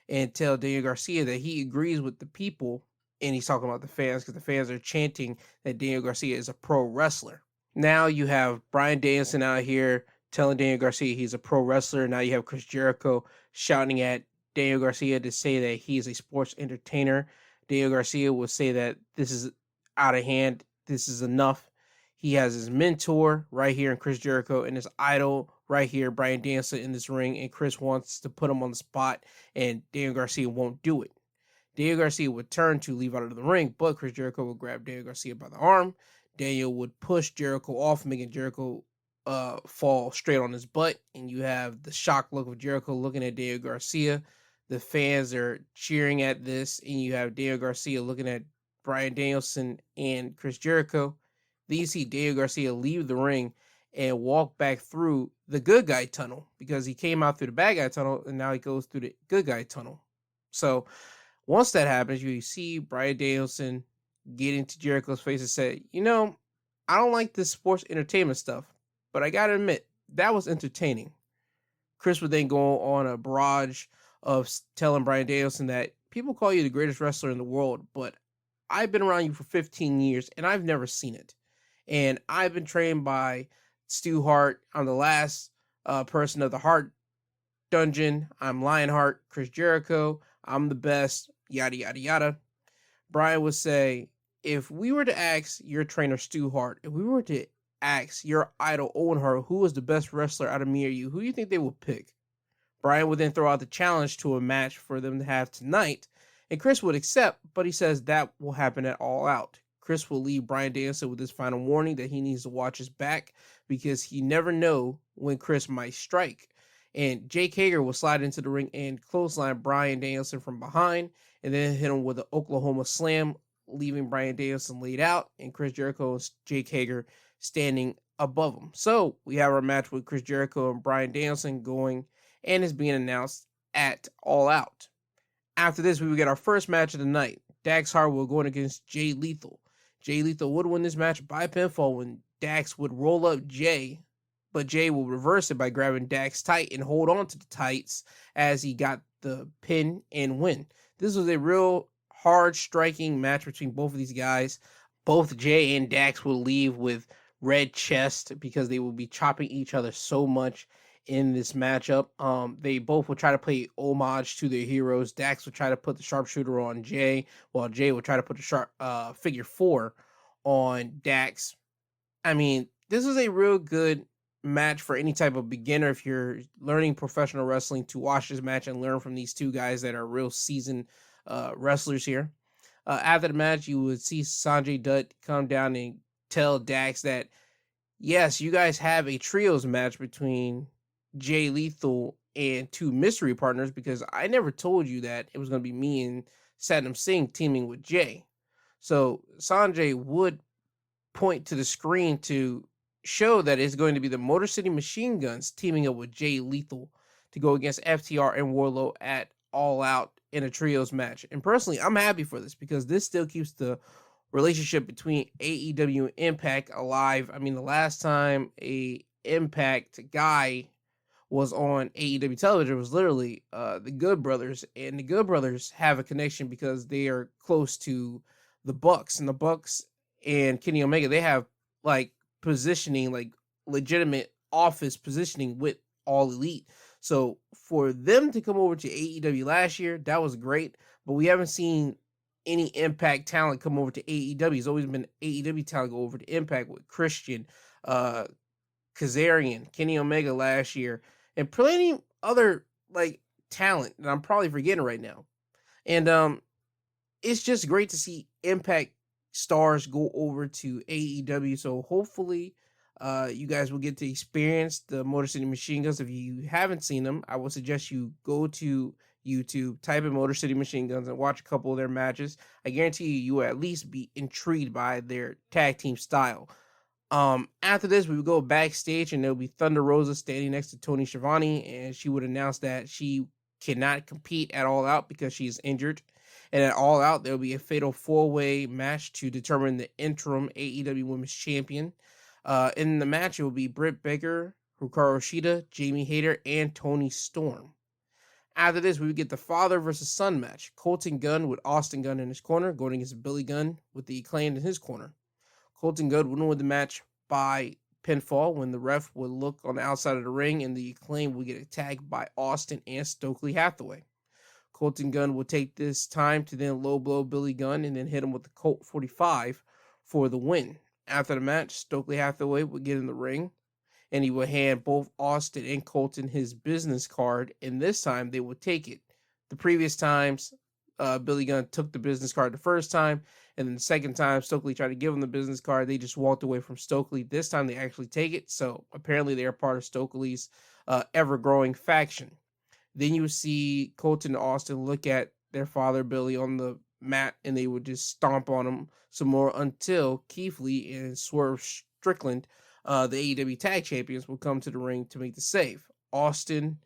and tell Daniel Garcia that he agrees with the people. And he's talking about the fans because the fans are chanting that Daniel Garcia is a pro wrestler. Now you have Bryan Danielson out here telling Daniel Garcia he's a pro wrestler. Now you have Chris Jericho shouting at Daniel Garcia to say that he's a sports entertainer. Daniel Garcia will say that this is out of hand. This is enough. He has his mentor right here in Chris Jericho and his idol right here, Bryan Danielson, in this ring. And Chris wants to put him on the spot, and Daniel Garcia won't do it. Daniel Garcia would turn to leave out of the ring, but Chris Jericho would grab Daniel Garcia by the arm. Daniel would push Jericho off, making Jericho fall straight on his butt. And you have the shocked look of Jericho looking at Daniel Garcia. The fans are cheering at this, and you have Daniel Garcia looking at Bryan Danielson and Chris Jericho. Then you see Daniel Garcia leave the ring and walk back through the good guy tunnel, because he came out through the bad guy tunnel and now he goes through the good guy tunnel. So once that happens, you see Bryan Danielson get into Jericho's face and say, I don't like this sports entertainment stuff, but I got to admit, that was entertaining. Chris would then go on a barrage of telling Bryan Danielson that people call you the greatest wrestler in the world, but I've been around you for 15 years and I've never seen it. And I've been trained by Stu Hart. I'm the last person of the Hart Dungeon. I'm Lionheart, Chris Jericho. I'm the best, yada, yada, yada. Bryan would say, if we were to ask your trainer, Stu Hart, if we were to ask your idol, Owen Hart, who was the best wrestler out of me or you, who do you think they would pick? Bryan would then throw out the challenge to a match for them to have tonight, and Chris would accept, but he says that will happen at All Out. Chris will leave Bryan Danielson with this final warning that he needs to watch his back, because he never know when Chris might strike. And Jake Hager will slide into the ring and clothesline Bryan Danielson from behind, and then hit him with an Oklahoma slam, leaving Bryan Danielson laid out, and Chris Jericho and Jake Hager standing above him. So we have our match with Chris Jericho and Bryan Danielson going, and is being announced at All Out. After this, we will get our first match of the night. Dax Harwood going against Jay Lethal. Jay Lethal would win this match by pinfall when Dax would roll up Jay, but Jay will reverse it by grabbing Dax tight and hold on to the tights as he got the pin and win. This was a real hard striking match between both of these guys. Both Jay and Dax will leave with red chest because they will be chopping each other so much in this matchup. They both will try to pay homage to their heroes. Dax will try to put the sharpshooter on Jay, while Jay will try to put the figure four on Dax. I mean, this is a real good match for any type of beginner if you're learning professional wrestling, to watch this match and learn from these two guys that are real seasoned wrestlers here. After the match, you would see Sanjay Dutt come down and tell Dax that, yes, you guys have a trios match between Jay Lethal and two mystery partners, because I never told you that it was going to be me and Satnam Singh teaming with Jay. So Sanjay would point to the screen to show that it's going to be the Motor City Machine Guns teaming up with Jay Lethal to go against FTR and Wardlow at All Out in a trios match. And personally, I'm happy for this, because this still keeps the relationship between AEW and Impact alive. I mean, the last time a Impact guy was on AEW television was literally the Good Brothers, and the Good Brothers have a connection because they are close to the Bucks, and the Bucks and Kenny Omega, they have like positioning, like legitimate office positioning with All Elite. So for them to come over to AEW last year, that was great, but we haven't seen any Impact talent come over to AEW. It's always been AEW talent go over to Impact with Christian, Kazarian, Kenny Omega last year, and plenty other like talent that I'm probably forgetting right now. And it's just great to see Impact stars go over to AEW. So hopefully you guys will get to experience the Motor City Machine Guns. If you haven't seen them, I would suggest you go to YouTube, type in Motor City Machine Guns, and watch a couple of their matches. I guarantee you will at least be intrigued by their tag team style. After this, we would go backstage, and there'll be Thunder Rosa standing next to Tony Schiavone, and she would announce that she cannot compete at All Out because she is injured. And at All Out, there'll be a fatal four-way match to determine the interim AEW Women's Champion. In the match, it will be Britt Baker, Hikaru Shida, Jamie Hayter, and Toni Storm. After this, we would get the father versus son match. Colton Gunn with Austin Gunn in his corner, going against Billy Gunn with the Acclaimed in his corner. Colton Gunn would win the match by pinfall when the ref would look on the outside of the ring, and the Acclaimed would get attacked by Austin and Stokely Hathaway. Colton Gunn would take this time to then low blow Billy Gunn and then hit him with the Colt 45 for the win. After the match, Stokely Hathaway would get in the ring, and he would hand both Austin and Colton his business card, and this time they would take it. The previous times, Billy Gunn took the business card the first time, and then the second time, Stokely tried to give him the business card. They just walked away from Stokely. This time, they actually take it, so apparently they are part of Stokely's ever-growing faction. Then you see Colton and Austin look at their father, Billy, on the mat, and they would just stomp on him some more until Keith Lee and Swerve Strickland, the AEW Tag Champions, will come to the ring to make the save. Austin,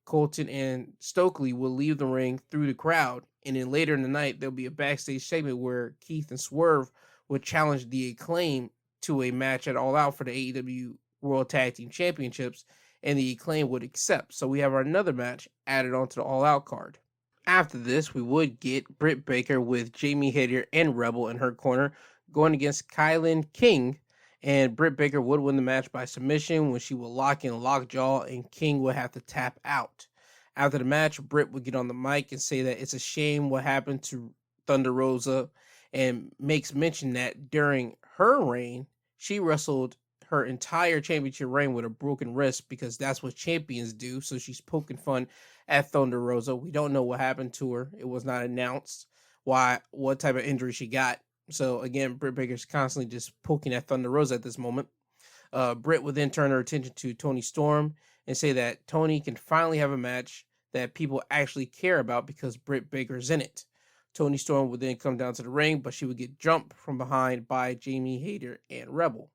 Colton, and Stokely will leave the ring through the crowd, and then later in the night, there'll be a backstage segment where Keith and Swerve would challenge the Acclaim to a match at All Out for the AEW World Tag Team Championships, and the Acclaim would accept. So we have another match added onto the All Out card. After this, we would get Britt Baker with Jamie Hayter and Rebel in her corner going against Kylan King, and Britt Baker would win the match by submission when she would lock in Lockjaw, and King would have to tap out. After the match, Britt would get on the mic and say that it's a shame what happened to Thunder Rosa, and makes mention that during her reign, she wrestled her entire championship reign with a broken wrist because that's what champions do. So she's poking fun at Thunder Rosa. We don't know what happened to her. It was not announced what type of injury she got. So again, Britt Baker's constantly just poking at Thunder Rosa at this moment. Britt would then turn her attention to Toni Storm and say that Toni can finally have a match that people actually care about because Britt Baker's in it. Toni Storm would then come down to the ring, but she would get jumped from behind by Jamie Hayter and Rebel.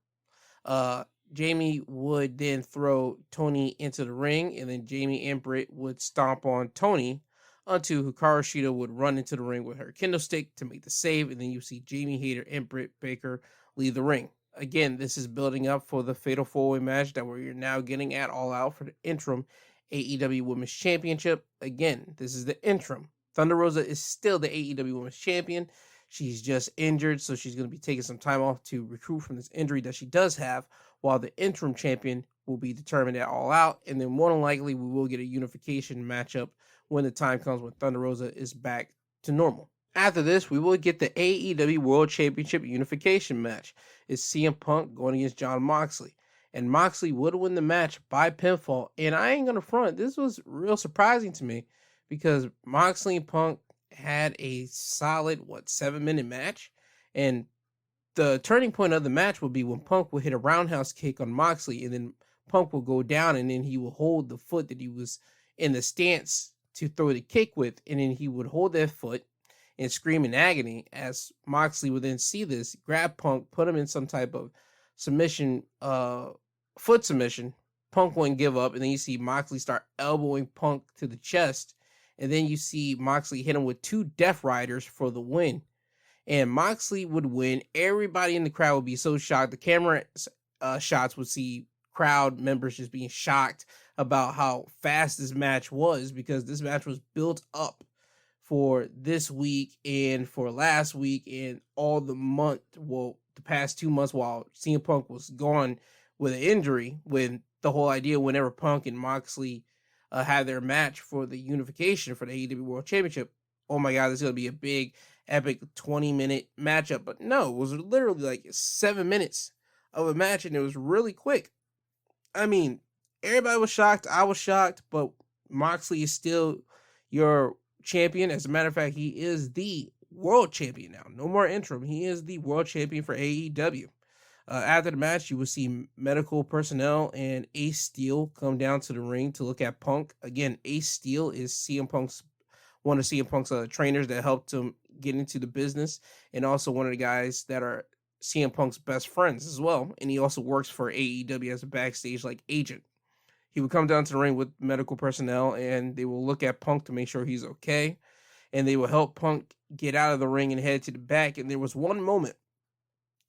Jamie would then throw Toni into the ring, and then Jamie and Britt would stomp on Toni until Hikaru Shida would run into the ring with her kendo stick to make the save, and then you see Jamie Hayter and Britt Baker leave the ring. Again, this is building up for the Fatal 4-Way match that we're now getting at All Out for the interim AEW Women's Championship. Again, this is the interim. Thunder Rosa is still the AEW Women's Champion. She's just injured, so she's going to be taking some time off to recruit from this injury that she does have, while the interim champion will be determined at All Out, and then more than likely we will get a unification matchup when the time comes when Thunder Rosa is back to normal. After this, we will get the AEW World Championship unification match. It's CM Punk going against Jon Moxley, and Moxley would win the match by pinfall, and I ain't going to front, this was real surprising to me because Moxley and Punk had a solid 7-minute match, and the turning point of the match would be when Punk would hit a roundhouse kick on Moxley, and then Punk will go down, and then he will hold the foot that he was in the stance to throw the kick with, and then he would hold that foot and scream in agony as Moxley would then see this, grab Punk, put him in some type of submission, foot submission. Punk wouldn't give up, and then you see Moxley start elbowing Punk to the chest, and then you see Moxley hit him with 2 Death Riders for the win. And Moxley would win. Everybody in the crowd would be so shocked. The camera shots would see crowd members just being shocked about how fast this match was, because this match was built up for this week and for last week and all the month, the past 2 months while CM Punk was gone with an injury, when the whole idea whenever Punk and Moxley had their match for the unification for the AEW World Championship, oh my God, this is going to be a big, epic 20-minute matchup. But no, it was literally like 7 minutes of a match, and it was really quick. I mean, everybody was shocked. I was shocked, but Moxley is still your champion. As a matter of fact, he is the world champion now. No more interim. He is the world champion for AEW. After the match, you will see medical personnel and Ace Steel come down to the ring to look at Punk. Again, Ace Steel is one of CM Punk's trainers that helped him get into the business, and also one of the guys that are CM Punk's best friends as well, and he also works for AEW as a backstage like agent. He would come down to the ring with medical personnel, and they will look at Punk to make sure he's okay, and they will help Punk get out of the ring and head to the back. And there was one moment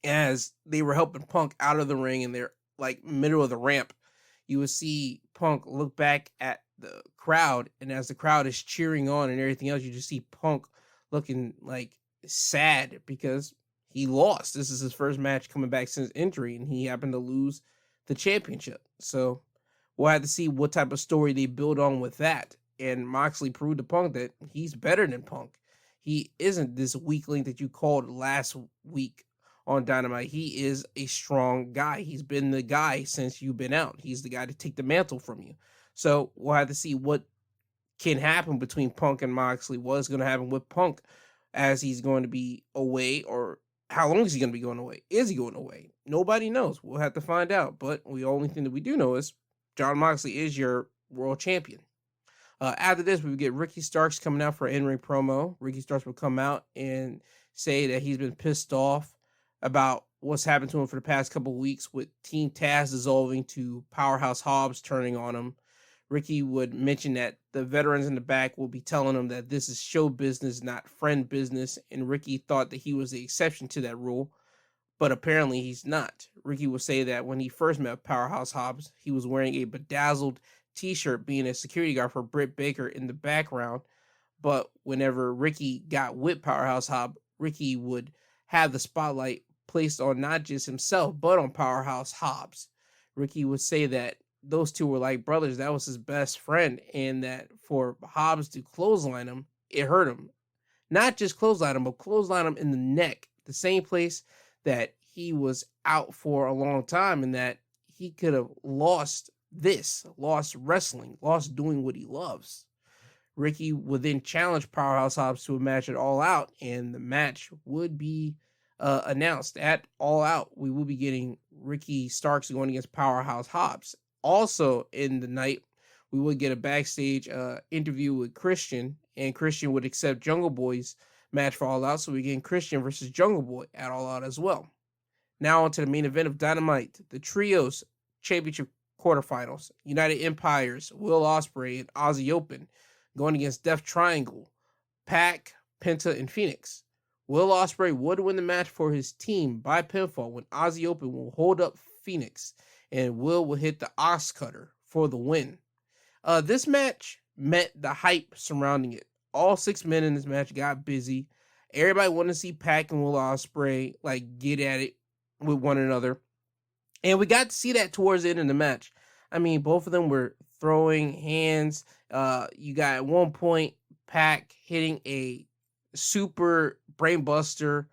as they were helping Punk out of the ring and they're like middle of the ramp, you would see Punk look back at the crowd, and as the crowd is cheering on and everything else, you just see Punk looking like sad because he lost. This is his first match coming back since injury, and he happened to lose the championship. So we'll have to see what type of story they build on with that. And Moxley proved to Punk that he's better than Punk. He isn't this weakling that you called last week on Dynamite. He is a strong guy. He's been the guy since you've been out. He's the guy to take the mantle from you. So we'll have to see what can happen between Punk and Moxley. What's going to happen with Punk as he's going to be away, or how long is he going to be going away? Is he going away? Nobody knows. We'll have to find out. But the only thing that we do know is Jon Moxley is your world champion. After this, we would get Ricky Starks coming out for an in-ring promo. Ricky Starks will come out and say that he's been pissed off about what's happened to him for the past couple of weeks with Team Taz dissolving to Powerhouse Hobbs turning on him. Ricky would mention that the veterans in the back will be telling him that this is show business, not friend business, and Ricky thought that he was the exception to that rule, but apparently he's not. Ricky would say that when he first met Powerhouse Hobbs, he was wearing a bedazzled t-shirt being a security guard for Britt Baker in the background, but whenever Ricky got with Powerhouse Hobbs, Ricky would have the spotlight placed on not just himself, but on Powerhouse Hobbs. Ricky would say that those two were like brothers. That was his best friend, and that for Hobbs to clothesline him, it hurt him. Not just clothesline him, but clothesline him in the neck, the same place that he was out for a long time, and that he could have lost wrestling, lost doing what he loves. Ricky would then challenge Powerhouse Hobbs to a match at All Out, and the match would be announced at All Out. We will be getting Ricky Starks going against Powerhouse Hobbs. Also in the night, we would get a backstage interview with Christian, and Christian would accept Jungle Boy's match for All Out, so we're getting Christian versus Jungle Boy at All Out as well. Now on to the main event of Dynamite, the Trios Championship quarterfinals. United Empires, Will Ospreay and Aussie Open going against Death Triangle, Pac, Penta, and Phoenix. Will Ospreay would win the match for his team by pinfall when Aussie Open will hold up Phoenix, and Will hit the Ox Cutter for the win. This match met the hype surrounding it. All 6 men in this match got busy. Everybody wanted to see Pac and Will Ospreay get at it with one another. And we got to see that towards the end of the match. I mean, both of them were throwing hands. You got at one point Pac hitting a super brainbuster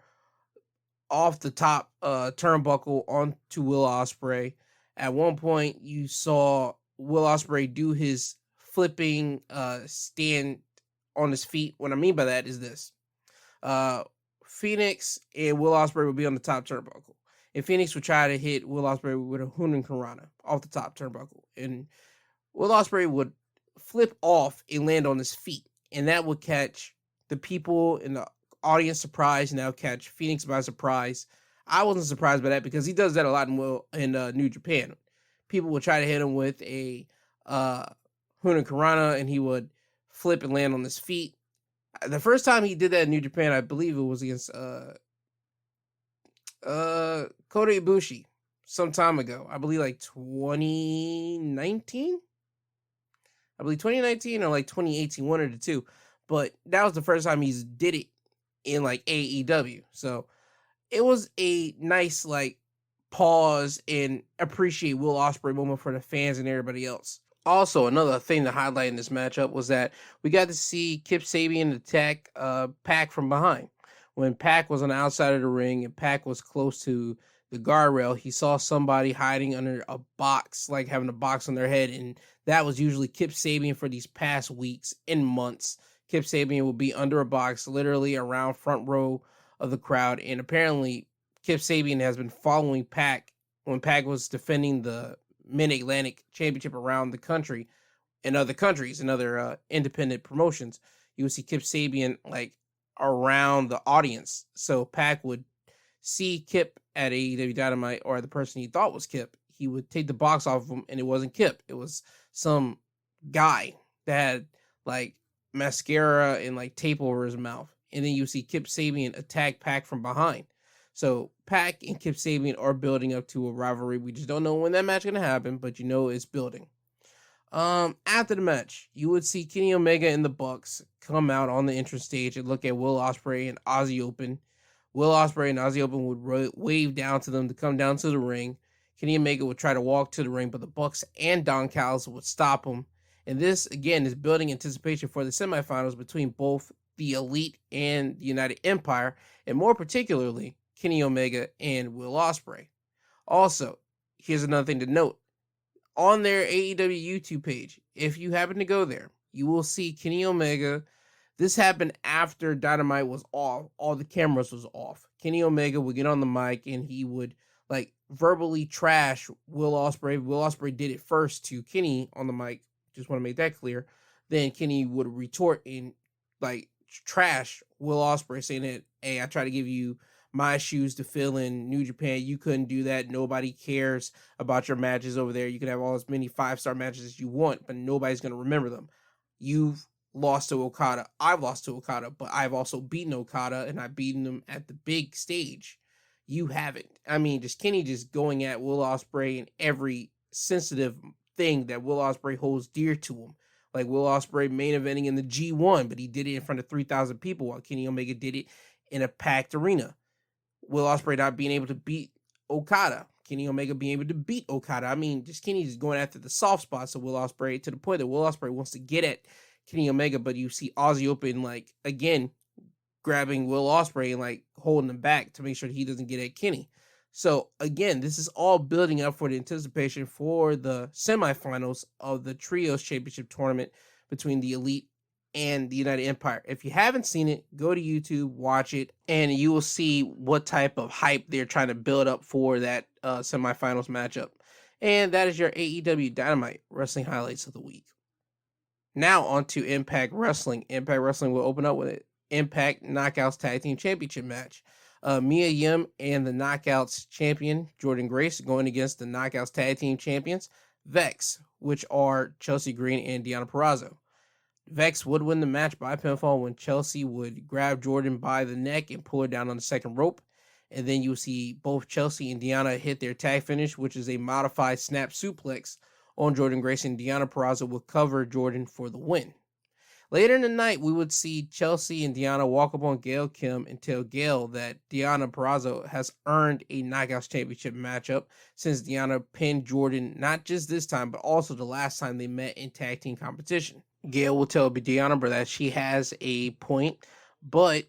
off the top turnbuckle onto Will Ospreay. At one point, you saw Will Ospreay do his flipping stand on his feet. What I mean by that is this. Phoenix and Will Ospreay would be on the top turnbuckle. And Phoenix would try to hit Will Ospreay with a Hurricanrana off the top turnbuckle. And Will Ospreay would flip off and land on his feet. And that would catch the people in the audience surprise, and that would catch Phoenix by surprise. I wasn't surprised by that because he does that a lot in New Japan. People would try to hit him with a Hurricanrana, and he would flip and land on his feet. The first time he did that in New Japan, I believe it was against Kota Ibushi some time ago. I believe 2019. I believe 2019 or 2018, one of the two. But that was the first time he's did it in AEW. So it was a nice pause and appreciate Will Ospreay moment for the fans and everybody else. Also, another thing to highlight in this matchup was that we got to see Kip Sabian attack Pac from behind. When Pac was on the outside of the ring and Pac was close to the guardrail, he saw somebody hiding under a box, having a box on their head, and that was usually Kip Sabian for these past weeks and months. Kip Sabian would be under a box, literally around front row of the crowd, and apparently Kip Sabian has been following Pac when Pac was defending the Mid-Atlantic Championship around the country, in other countries, and other independent promotions. You would see Kip Sabian around the audience, so Pac would see Kip at AEW Dynamite, or the person he thought was Kip, he would take the box off of him, and it wasn't Kip. It was some guy that had like mascara and like tape over his mouth. And then you see Kip Sabian attack Pac from behind. So Pac and Kip Sabian are building up to a rivalry. We just don't know when that match is gonna happen, but you know it's building. After the match, you would see Kenny Omega and the Bucks come out on the entrance stage and look at Will Ospreay and Ozzy Open. Will Ospreay and Ozzy Open would wave down to them to come down to the ring. Kenny Omega would try to walk to the ring, but the Bucks and Don Callis would stop him. And this, again, is building anticipation for the semifinals between both the Elite and the United Empire, and more particularly, Kenny Omega and Will Ospreay. Also, here's another thing to note. On their AEW YouTube page, if you happen to go there, you will see Kenny Omega. This happened after Dynamite was off. All the cameras was off. Kenny Omega would get on the mic and he would like verbally trash Will Ospreay. Will Ospreay did it first to Kenny on the mic. Just want to make that clear. Then Kenny would retort and like trash Will Ospreay, saying that, hey, I tried to give you my shoes to fill in New Japan. You couldn't do that. Nobody cares about your matches over there. You can have all as many 5-star matches as you want, but nobody's going to remember them. You've lost to Okada. I've lost to Okada, but I've also beaten Okada, and I've beaten him at the big stage. You haven't. I mean, just Kenny just going at Will Ospreay and every sensitive thing that Will Ospreay holds dear to him. Like Will Ospreay main eventing in the G1, but he did it in front of 3,000 people, while Kenny Omega did it in a packed arena. Will Ospreay not being able to beat Okada. Kenny Omega being able to beat Okada. I mean, just Kenny just going after the soft spots of Will Ospreay, to the point that Will Ospreay wants to get at Kenny Omega, but you see Ozzy Open, like, again, grabbing Will Ospreay and, like, holding him back to make sure that he doesn't get at Kenny. So, again, this is all building up for the anticipation for the semifinals of the Trios Championship Tournament between the Elite and the United Empire. If you haven't seen it, go to YouTube, watch it, and you will see what type of hype they're trying to build up for that semifinals matchup. And that is your AEW Dynamite Wrestling Highlights of the Week. Now on to Impact Wrestling. Impact Wrestling will open up with an Impact Knockouts Tag Team Championship match. Mia Yim and the Knockouts champion, Jordan Grace, going against the Knockouts Tag Team champions, Vex, which are Chelsea Green and Deonna Purrazzo. Vex would win the match by pinfall when Chelsea would grab Jordan by the neck and pull her down on the second rope. And then you'll see both Chelsea and Deonna hit their tag finish, which is a modified snap suplex on Jordan Grace, and Deonna Purrazzo will cover Jordan for the win. Later in the night, we would see Chelsea and Deonna walk up on Gail Kim and tell Gail that Deonna Purrazzo has earned a Knockouts Championship matchup since Deonna pinned Jordan not just this time, but also the last time they met in tag team competition. Gail will tell Deonna that she has a point, but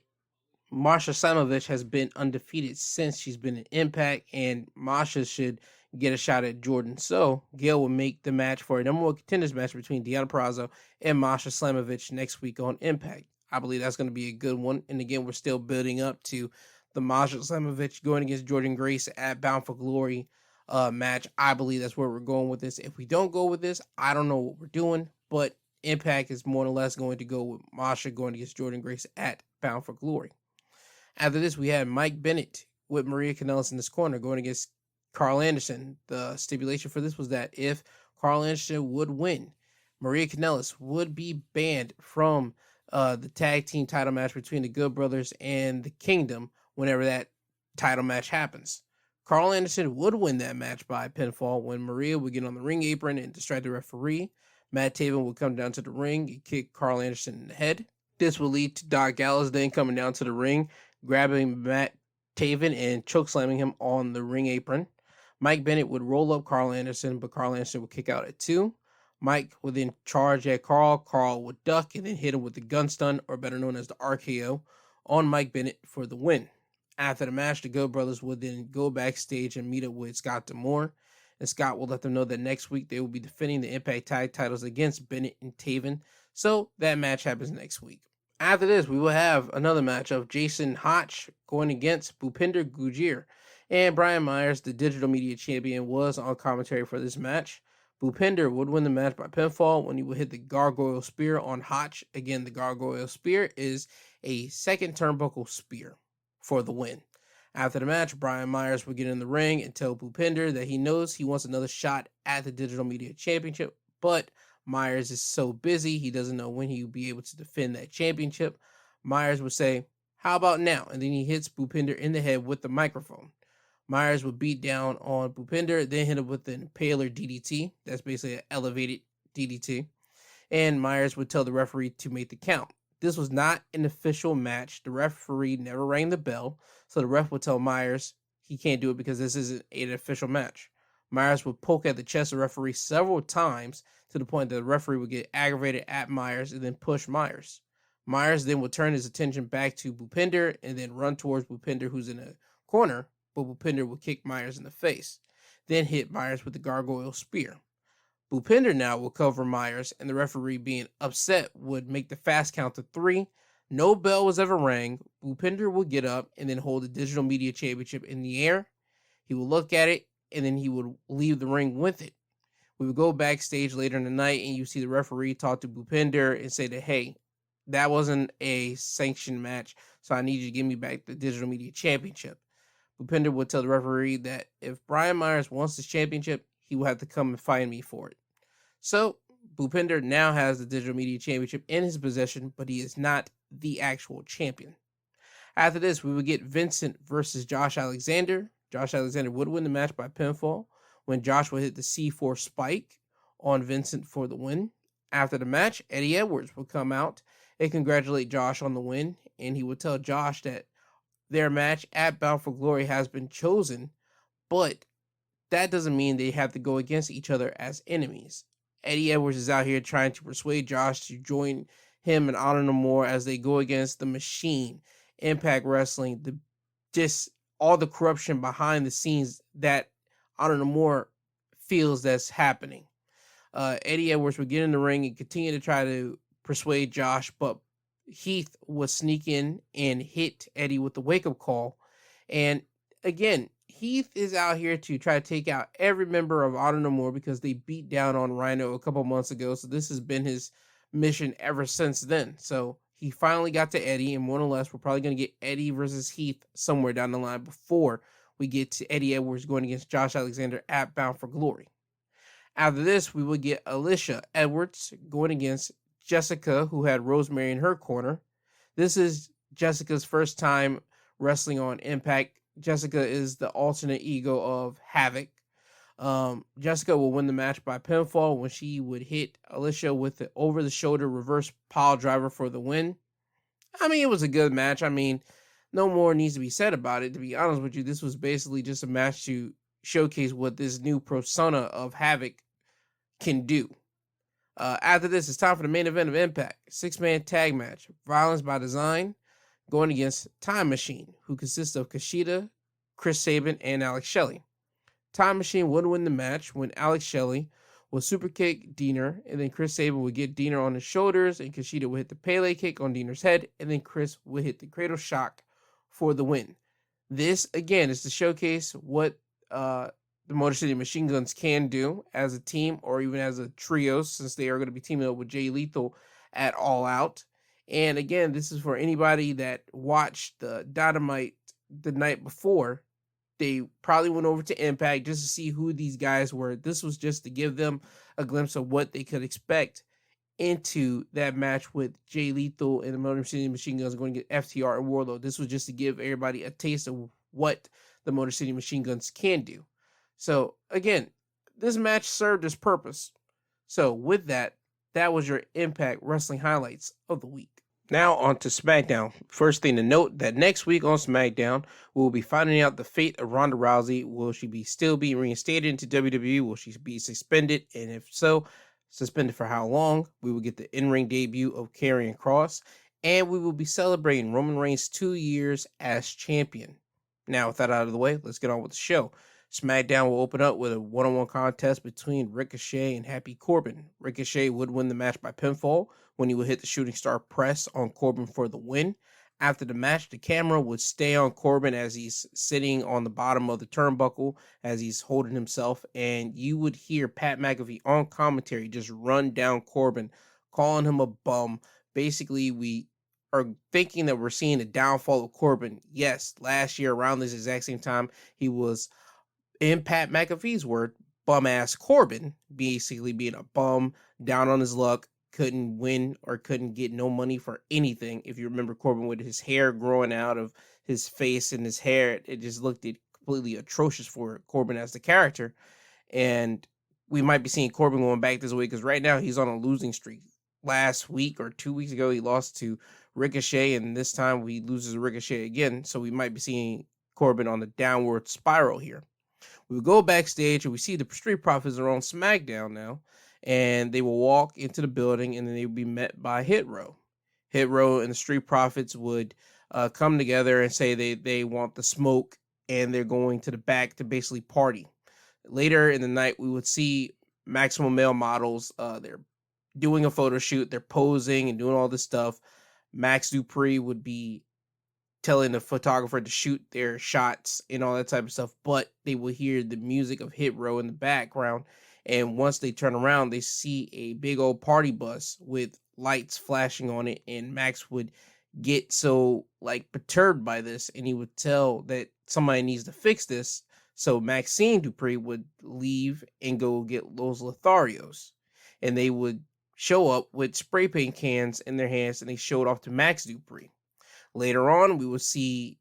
Masha Slamovich has been undefeated since she's been in Impact, and Masha should get a shot at Jordan. So Gail will make the match for a number one contenders match between Deonna Purrazzo and Masha Slamovich next week on Impact. I believe that's going to be a good one. And again, we're still building up to the Masha Slamovich going against Jordan Grace at Bound for Glory match. I believe that's where we're going with this. If we don't go with this, I don't know what we're doing, but Impact is more or less going to go with Masha going against Jordan Grace at Bound for Glory. After this, we had Mike Bennett with Maria Kanellis in this corner going against Carl Anderson. The stipulation for this was that if Carl Anderson would win, Maria Kanellis would be banned from the tag team title match between the Good Brothers and the Kingdom whenever that title match happens. Carl Anderson would win that match by pinfall when Maria would get on the ring apron and distract the referee. Matt Taven would come down to the ring and kick Carl Anderson in the head. This would lead to Doc Gallows then coming down to the ring, grabbing Matt Taven and chokeslamming him on the ring apron. Mike Bennett would roll up Carl Anderson, but Carl Anderson would kick out at 2. Mike would then charge at Carl. Carl would duck and then hit him with the gun stun, or better known as the RKO, on Mike Bennett for the win. After the match, the Good Brothers would then go backstage and meet up with Scott D'Amore, and Scott will let them know that next week they will be defending the Impact Tag titles against Bennett and Taven. So that match happens next week. After this, we will have another match of Jason Hotch going against Bhupinder Gujjar. And Brian Myers, the digital media champion, was on commentary for this match. Bhupinder would win the match by pinfall when he would hit the Gargoyle Spear on Hotch. Again, the Gargoyle Spear is a second turnbuckle spear for the win. After the match, Brian Myers would get in the ring and tell Bhupinder that he knows he wants another shot at the Digital Media Championship, but Myers is so busy he doesn't know when he will be able to defend that championship. Myers would say, "How about now?" And then he hits Bhupinder in the head with the microphone. Myers would beat down on Bhupinder, then hit him with an impaler DDT. That's basically an elevated DDT. And Myers would tell the referee to make the count. This was not an official match. The referee never rang the bell, so the ref would tell Myers he can't do it because this isn't an official match. Myers would poke at the chest of the referee several times to the point that the referee would get aggravated at Myers and then push Myers. Myers then would turn his attention back to Bhupinder and then run towards Bhupinder, who's in a corner, but Bhupinder would kick Myers in the face, then hit Myers with the gargoyle spear. Bhupinder now will cover Myers, and the referee, being upset, would make the fast count to 3. No bell was ever rang. Bhupinder would get up and then hold the Digital Media Championship in the air. He would look at it, and then he would leave the ring with it. We would go backstage later in the night, and you see the referee talk to Bhupinder and say that, "Hey, that wasn't a sanctioned match, so I need you to give me back the Digital Media Championship." Bhupinder would tell the referee that if Brian Myers wants this championship, he will have to come and fight me for it. So, Bhupinder now has the Digital Media Championship in his possession, but he is not the actual champion. After this, we would get Vincent versus Josh Alexander. Josh Alexander would win the match by pinfall when Josh would hit the C4 spike on Vincent for the win. After the match, Eddie Edwards would come out and congratulate Josh on the win, and he would tell Josh that their match at Bound for Glory has been chosen, but that doesn't mean they have to go against each other as enemies. Eddie Edwards is out here trying to persuade Josh to join him and Honor No More as they go against the Machine, Impact Wrestling, just all the corruption behind the scenes that Honor No More feels that's happening. Eddie Edwards would get in the ring and continue to try to persuade Josh, but Heath would sneak in and hit Eddie with the wake-up call. And again, Heath is out here to try to take out every member of Honor No More because they beat down on Rhino a couple months ago. So this has been his mission ever since then. So he finally got to Eddie, and more or less, we're probably going to get Eddie versus Heath somewhere down the line before we get to Eddie Edwards going against Josh Alexander at Bound for Glory. After this, we will get Alicia Edwards going against Jessica, who had Rosemary in her corner. This is Jessica's first time wrestling on Impact. Jessica is the alternate ego of Havoc. Jessica will win the match by pinfall when she would hit Alicia with the over-the-shoulder reverse pile driver for the win. I mean, it was a good match. I mean, no more needs to be said about it. To be honest with you, this was basically just a match to showcase what this new persona of Havoc can do. After this, it's time for the main event of Impact. 6-man tag match. Violence by Design going against Time Machine, who consists of Kushida, Chris Sabin, and Alex Shelley. Time Machine would win the match when Alex Shelley would superkick Diener, and then Chris Sabin would get Diener on his shoulders, and Kushida would hit the Pele kick on Diener's head, and then Chris would hit the Cradle Shock for the win. This, again, is to showcase what the Motor City Machine Guns can do as a team or even as a trio, since they are going to be teaming up with Jay Lethal at All Out. And again, this is for anybody that watched the Dynamite the night before. They probably went over to Impact just to see who these guys were. This was just to give them a glimpse of what they could expect into that match with Jay Lethal and the Motor City Machine Guns going to get FTR and Warlord. This was just to give everybody a taste of what the Motor City Machine Guns can do. So, again, this match served its purpose. So, with that, that was your Impact Wrestling highlights of the week. Now on to SmackDown. First thing to note that next week on SmackDown, we'll be finding out the fate of Ronda Rousey. Will she still be reinstated into WWE? Will she be suspended? And if so, suspended for how long? We will get the in-ring debut of Karrion Kross. And we will be celebrating Roman Reigns' 2 years as champion. Now, with that out of the way, let's get on with the show. SmackDown will open up with a one-on-one contest between Ricochet and Happy Corbin. Ricochet would win the match by pinfall when he would hit the shooting star press on Corbin for the win. After the match, the camera would stay on Corbin as he's sitting on the bottom of the turnbuckle as he's holding himself, and you would hear Pat McAfee on commentary just run down Corbin, calling him a bum. Basically, we are thinking that we're seeing the downfall of Corbin. Yes, last year around this exact same time, he was, in Pat McAfee's word, bum ass Corbin, basically being a bum, down on his luck, couldn't win or couldn't get no money for anything. If you remember Corbin with his hair growing out of his face and his hair, it just looked completely atrocious for Corbin as the character. And we might be seeing Corbin going back this way because right now he's on a losing streak. Last week or 2 weeks ago, he lost to Ricochet, and this time he loses Ricochet again. So we might be seeing Corbin on the downward spiral here. We go backstage and we see the Street Profits are on SmackDown now, and they will walk into the building and then they will be met by Hit Row. Hit Row and the Street Profits would come together and say they want the smoke and they're going to the back to basically party. Later in the night, we would see Maximum Male Models. They're doing a photo shoot. They're posing and doing all this stuff. Max Dupree would be telling the photographer to shoot their shots and all that type of stuff, but they will hear the music of Hit Row in the background. And once they turn around, they see a big old party bus with lights flashing on it. And Max would get so perturbed by this, and he would tell that somebody needs to fix this. So Maxine Dupree would leave and go get Los Lotharios, and they would show up with spray paint cans in their hands, and they showed off to Max Dupree. Later on, we will see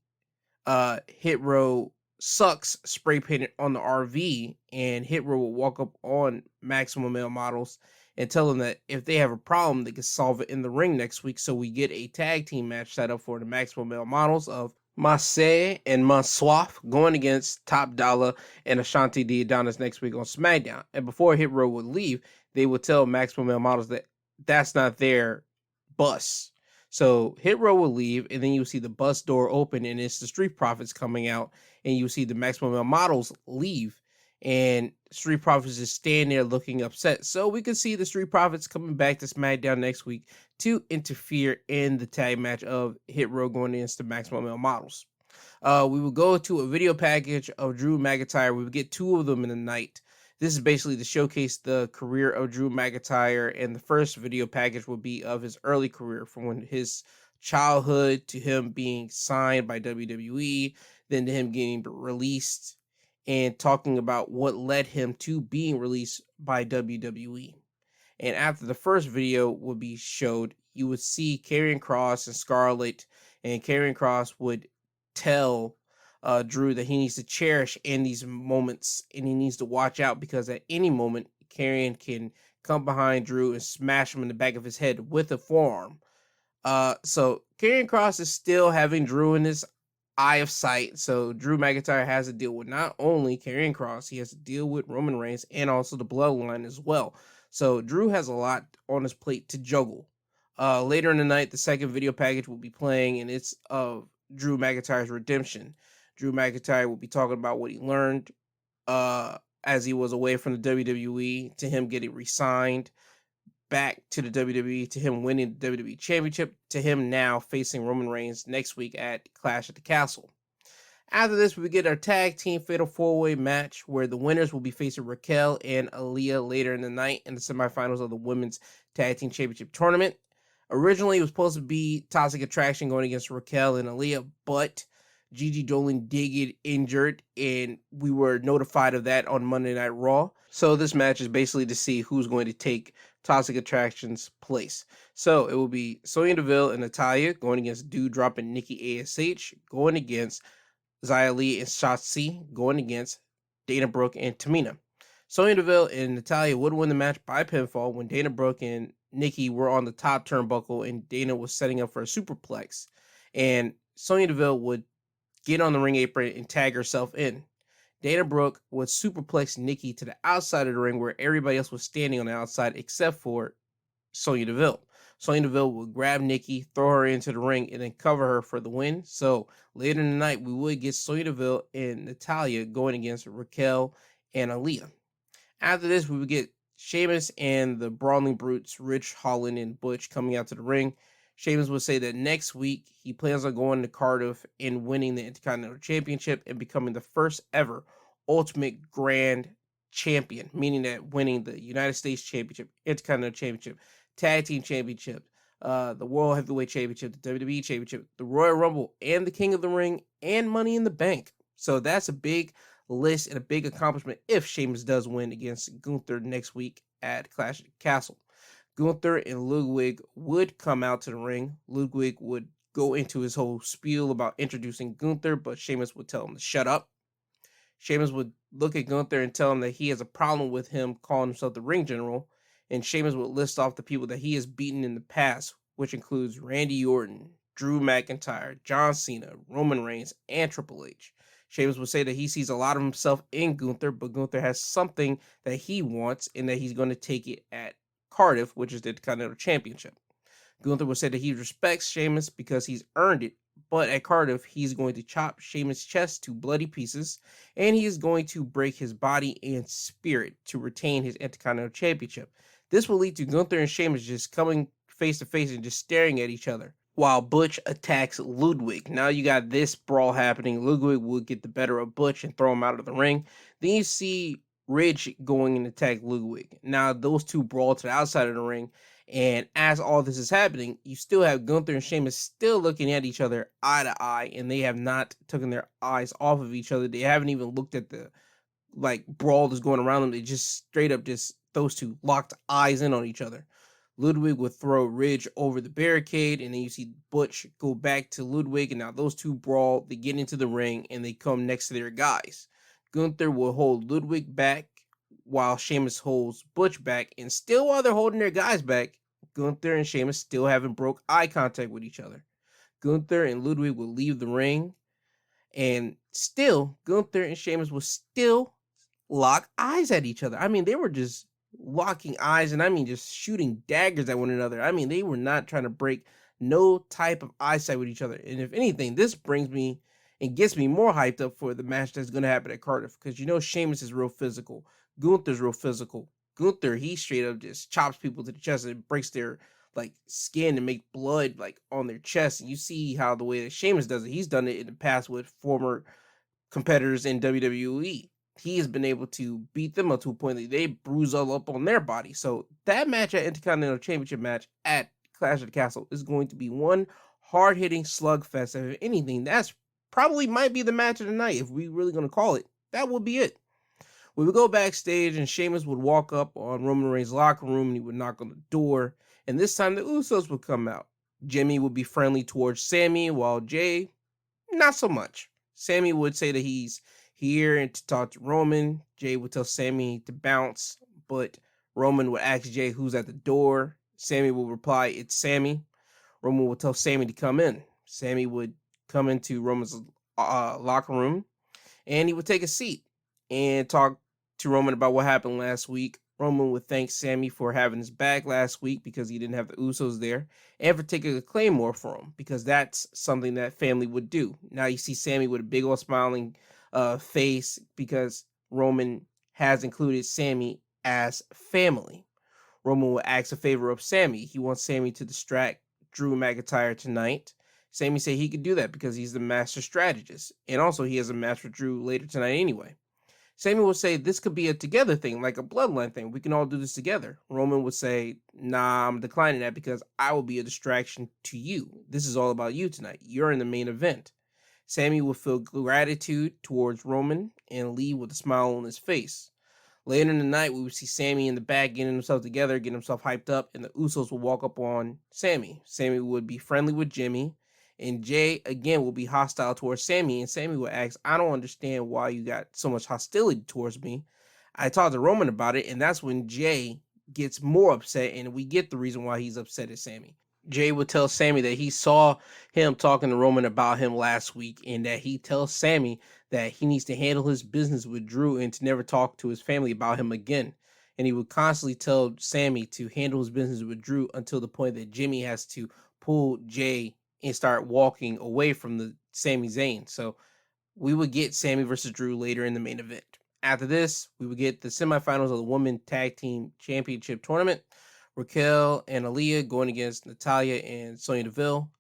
Hit Row Sucks spray painted on the RV, and Hit Row will walk up on Maximum Male Models and tell them that if they have a problem, they can solve it in the ring next week. So we get a tag team match set up for the Maximum Male Models of Masay and Mansoif going against Top Dollar and Ashanti D Adonis next week on SmackDown. And before Hit Row would leave, they would tell Maximum Male Models that that's not their bus. So Hit Row will leave, and then you see the bus door open, and it's the Street Profits coming out, and you see the Maximum Male Models leave, and Street Profits just stand there looking upset. So we could see the Street Profits coming back to SmackDown next week to interfere in the tag match of Hit Row going against the Maximum Male Models. We will go to a video package of Drew McIntyre. We will get 2 of them in the night. This is basically to showcase the career of Drew McIntyre, and the first video package will be of his early career, from when his childhood to him being signed by WWE, then to him getting released, and talking about what led him to being released by WWE. And after the first video would be showed, you would see Karrion Kross and Scarlett, and Karrion Kross would tell Drew that he needs to cherish in these moments, and he needs to watch out, because at any moment Karrion can come behind Drew and smash him in the back of his head with a forearm. So Karrion Kross is still having Drew in his eye of sight. So Drew McIntyre has to deal with not only Karrion Kross, he has to deal with Roman Reigns and also the Bloodline as well. So Drew has a lot on his plate to juggle. Later in the night, the second video package will be playing, and it's of Drew McIntyre's redemption. Drew McIntyre will be talking about what he learned as he was away from the WWE, to him getting re-signed back to the WWE, to him winning the WWE Championship, to him now facing Roman Reigns next week at Clash at the Castle. After this, we get our tag team fatal 4-way match, where the winners will be facing Raquel and Aaliyah later in the night in the semifinals of the Women's Tag Team Championship Tournament. Originally, it was supposed to be Toxic Attraction going against Raquel and Aaliyah, but Gigi Dolan did get injured, and we were notified of that on Monday Night Raw. So this match is basically to see who's going to take Toxic Attraction's place. So it will be Sonya Deville and Natalya going against Doudrop and Nikki ASH, going against Xia Li and Shotzi, going against Dana Brooke and Tamina. Sonya Deville and Natalya would win the match by pinfall when Dana Brooke and Nikki were on the top turnbuckle, and Dana was setting up for a superplex. And Sonya Deville would get on the ring apron and tag herself in. Dana Brooke would superplex Nikki to the outside of the ring, where everybody else was standing on the outside except for Sonya Deville. Sonya Deville would grab Nikki, throw her into the ring, and then cover her for the win. So later in the night, we would get Sonya Deville and Natalya going against Raquel and Aaliyah. After this, we would get Sheamus and the Brawling Brutes, Rich Holland and Butch, coming out to the ring. Sheamus would say that next week he plans on going to Cardiff and winning the Intercontinental Championship and becoming the first ever Ultimate Grand Champion, meaning that winning the United States Championship, Intercontinental Championship, Tag Team Championship, the World Heavyweight Championship, the WWE Championship, the Royal Rumble, and the King of the Ring, and Money in the Bank. So that's a big list and a big accomplishment if Sheamus does win against Gunther next week at Clash at the Castle. Gunther and Ludwig would come out to the ring. Ludwig would go into his whole spiel about introducing Gunther, but Sheamus would tell him to shut up. Sheamus would look at Gunther and tell him that he has a problem with him calling himself the ring general, and Sheamus would list off the people that he has beaten in the past, which includes Randy Orton, Drew McIntyre, John Cena, Roman Reigns, and Triple H. Sheamus would say that he sees a lot of himself in Gunther, but Gunther has something that he wants and that he's going to take it at Cardiff, which is the Intercontinental Championship. Gunther would say that he respects Sheamus because he's earned it, but at Cardiff, he's going to chop Sheamus' chest to bloody pieces, and he is going to break his body and spirit to retain his Intercontinental Championship. This will lead to Gunther and Sheamus just coming face to face and just staring at each other, while Butch attacks Ludwig. Now you got this brawl happening. Ludwig will get the better of Butch and throw him out of the ring. Then you see Ridge going and attack Ludwig. Now those two brawl to the outside of the ring, and as all this is happening, you still have Gunther and Sheamus still looking at each other eye to eye, and they have not taken their eyes off of each other. They haven't even looked at the brawl that's going around them. They just straight up just those two locked eyes in on each other. Ludwig would throw Ridge over the barricade, and then you see Butch go back to Ludwig, and now those two brawl. They get into the ring, and they come next to their guys. Gunther will hold Ludwig back while Sheamus holds Butch back, and still while they're holding their guys back, Gunther and Sheamus still haven't broke eye contact with each other. Gunther and Ludwig will leave the ring, and still Gunther and Sheamus will still lock eyes at each other. I mean, they were just locking eyes, and I mean just shooting daggers at one another. I mean, they were not trying to break no type of eyesight with each other. And if anything, this brings me and gets me more hyped up for the match that's going to happen at Cardiff, because you know Sheamus is real physical. Gunther's real physical. Gunther, he straight up just chops people to the chest and breaks their skin and make blood on their chest. And you see how the way that Sheamus does it, he's done it in the past with former competitors in WWE. He has been able to beat them up to a point that they bruise all up on their body. So that match at Intercontinental Championship match at Clash of the Castle is going to be one hard-hitting slugfest. And if anything, that's probably might be the match of the night. If we really going to call it, that would be it. We would go backstage, and Sheamus would walk up on Roman Reigns' locker room, and he would knock on the door. And this time, the Usos would come out. Jimmy would be friendly towards Sammy, while Jay, not so much. Sammy would say that he's here and to talk to Roman. Jay would tell Sammy to bounce, but Roman would ask Jay who's at the door. Sammy would reply, "It's Sammy." Roman would tell Sammy to come in. Sammy would come into Roman's locker room, and he would take a seat and talk to Roman about what happened last week. Roman would thank Sammy for having his back last week because he didn't have the Usos there, and for taking a Claymore for him, because that's something that family would do. Now you see Sammy with a big old smiling face because Roman has included Sammy as family. Roman will ask a favor of Sammy. He wants Sammy to distract Drew McIntyre tonight. Sammy said he could do that because he's the master strategist, and also he has a match with Drew later tonight anyway. Sammy would say this could be a together thing, like a bloodline thing. We can all do this together. Roman would say, "Nah, I'm declining that because I will be a distraction to you. This is all about you tonight. You're in the main event." Sammy would feel gratitude towards Roman and leave with a smile on his face. Later in the night, we would see Sammy in the back getting himself together, getting himself hyped up, and the Usos will walk up on Sammy. Sammy would be friendly with Jimmy, and Jay, again, will be hostile towards Sammy, and Sammy will ask, "I don't understand why you got so much hostility towards me." I talked to Roman about it, and that's when Jay gets more upset, and we get the reason why he's upset at Sammy. Jay would tell Sammy that he saw him talking to Roman about him last week, and that he tells Sammy that he needs to handle his business with Drew and to never talk to his family about him again. And he would constantly tell Sammy to handle his business with Drew until the point that Jimmy has to pull Jay and start walking away from the Sami Zayn. So we would get Sammy versus Drew later in the main event. After this, we would get the semifinals of the Women Tag Team Championship Tournament. Raquel and Aaliyah going against Natalya and Sonya Deville.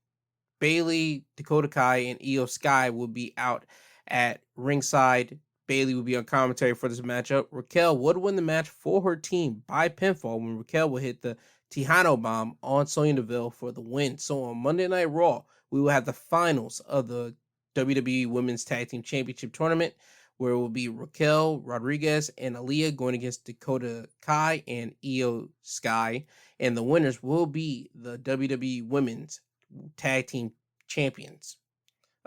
Bayley, Dakota Kai, and Io Sky will be out at ringside. Bayley will be on commentary for this matchup. Raquel would win the match for her team by pinfall when Raquel will hit the Tejano Bomb on Sonya Deville for the win. So on Monday Night Raw, we will have the finals of the WWE Women's Tag Team Championship Tournament, where it will be Raquel Rodriguez and Aaliyah going against Dakota Kai and Io Sky. And the winners will be the WWE Women's Tag Team Champions.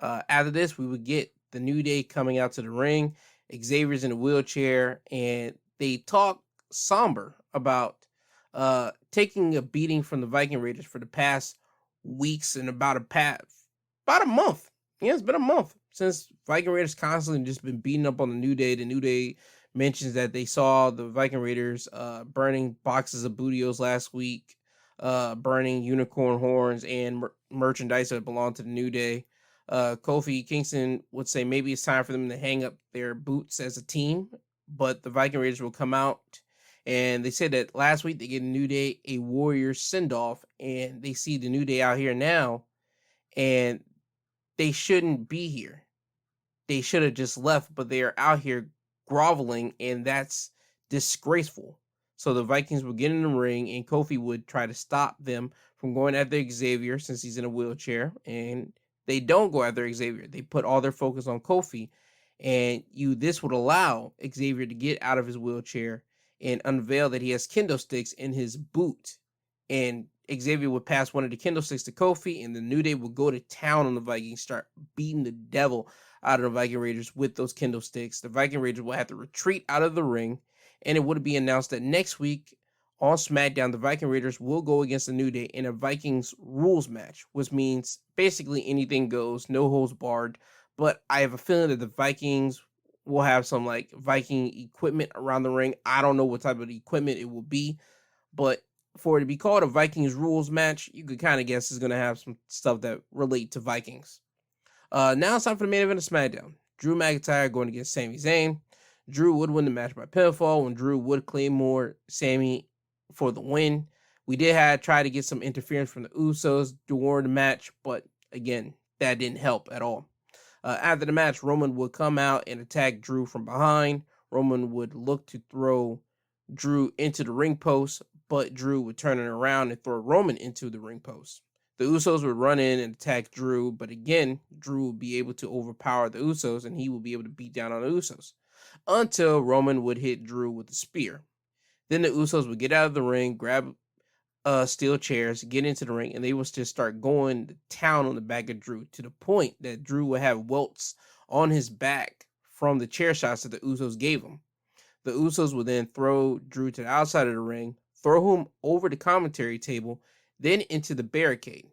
After this, we would get the New Day coming out to the ring. Xavier's in a wheelchair, and they talk somber about taking a beating from the Viking Raiders for the past weeks and about a month. Yeah, it's been a month since Viking Raiders constantly just been beating up on the New Day. The New Day mentions that they saw the Viking Raiders burning boxes of Bootios last week, burning unicorn horns and merchandise that belonged to the New Day. Kofi Kingston would say maybe it's time for them to hang up their boots as a team, but the Viking Raiders will come out. And they said that last week they gave the New Day a Warrior send-off, and they see the New Day out here now, and they shouldn't be here. They should have just left, but they are out here groveling, and that's disgraceful. So the Vikings would get in the ring, and Kofi would try to stop them from going after Xavier since he's in a wheelchair, and they don't go after Xavier. They put all their focus on Kofi, and this would allow Xavier to get out of his wheelchair and unveil that he has kendo sticks in his boot. And Xavier would pass one of the kendo sticks to Kofi, and the New Day would go to town on the Vikings, start beating the devil out of the Viking Raiders with those kendo sticks. The Viking Raiders will have to retreat out of the ring, and it would be announced that next week on SmackDown, the Viking Raiders will go against the New Day in a Vikings rules match, which means basically anything goes, no holds barred. But I have a feeling that the Vikings will have some like Viking equipment around the ring. I don't know what type of equipment it will be, but for it to be called a Vikings rules match, you could kind of guess it's going to have some stuff that relate to Vikings. Now it's time for the main event of SmackDown. Drew McIntyre going against Sami Zayn. Drew would win the match by pinfall when Drew would claymore Sammy for the win. We did try to get some interference from the Usos during the match, but again, that didn't help at all. After the match, Roman would come out and attack Drew from behind. Roman would look to throw Drew into the ring post, but Drew would turn it around and throw Roman into the ring post. The Usos would run in and attack Drew, but again, Drew would be able to overpower the Usos, and he would be able to beat down on the Usos until Roman would hit Drew with a spear. Then the Usos would get out of the ring, grab steel chairs, get into the ring, and they would just start going to town on the back of Drew to the point that Drew would have welts on his back from the chair shots that the Usos gave him. The Usos would then throw Drew to the outside of the ring, throw him over the commentary table, then into the barricade.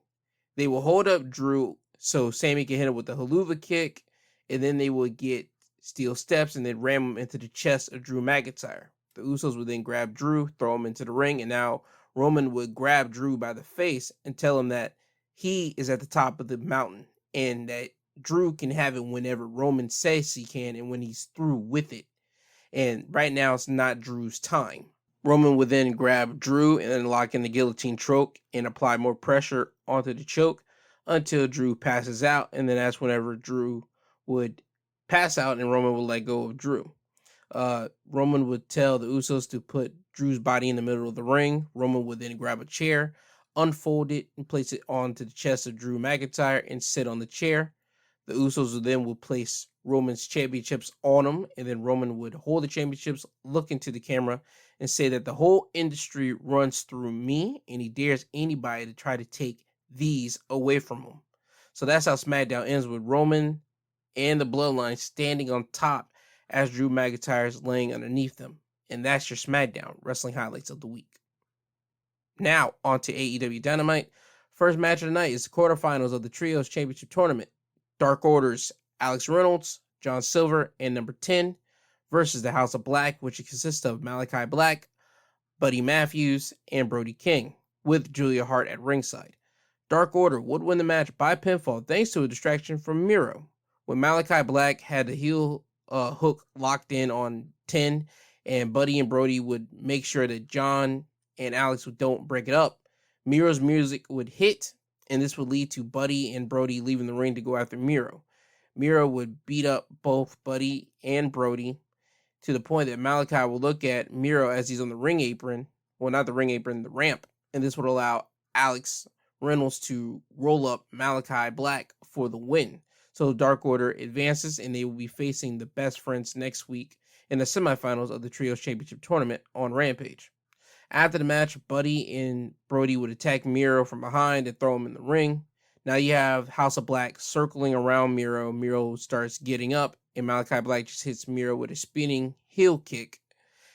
They will hold up Drew so Sammy can hit him with the haluva kick, and then they would get steel steps and then ram him into the chest of Drew McIntyre. The Usos would then grab Drew, throw him into the ring, and now Roman would grab Drew by the face and tell him that he is at the top of the mountain and that Drew can have it whenever Roman says he can and when he's through with it. And right now it's not Drew's time. Roman would then grab Drew and then lock in the guillotine choke and apply more pressure onto the choke until Drew passes out. And then that's whenever Drew would pass out and Roman would let go of Drew. Roman would tell the Usos to put Drew's body in the middle of the ring. Roman would then grab a chair, unfold it, and place it onto the chest of Drew McIntyre and sit on the chair. The Usos would place Roman's championships on him, and then Roman would hold the championships, look into the camera, and say that the whole industry runs through me, and he dares anybody to try to take these away from him. So that's how SmackDown ends, with Roman and the Bloodline standing on top as Drew McIntyre is laying underneath them. And that's your SmackDown Wrestling Highlights of the Week. Now, on to AEW Dynamite. First match of the night is the quarterfinals of the Trios Championship Tournament. Dark Order's Alex Reynolds, John Silver, and number 10 versus the House of Black, which consists of Malachi Black, Buddy Matthews, and Brody King, with Julia Hart at ringside. Dark Order would win the match by pinfall thanks to a distraction from Miro. When Malachi Black had the heel hook locked in on 10, and Buddy and Brody would make sure that John and Alex don't break it up, Miro's music would hit, and this would lead to Buddy and Brody leaving the ring to go after Miro. Miro would beat up both Buddy and Brody to the point that Malachi will look at Miro as he's on the ring apron. Well, not the ring apron, the ramp. and this would allow Alex Reynolds to roll up Malachi Black for the win. So Dark Order advances, and they will be facing the Best Friends next week in the semifinals of the Trios Championship Tournament on Rampage. After the match, Buddy and Brody would attack Miro from behind and throw him in the ring. Now you have House of Black circling around Miro. Miro starts getting up, and Malachi Black just hits Miro with a spinning heel kick.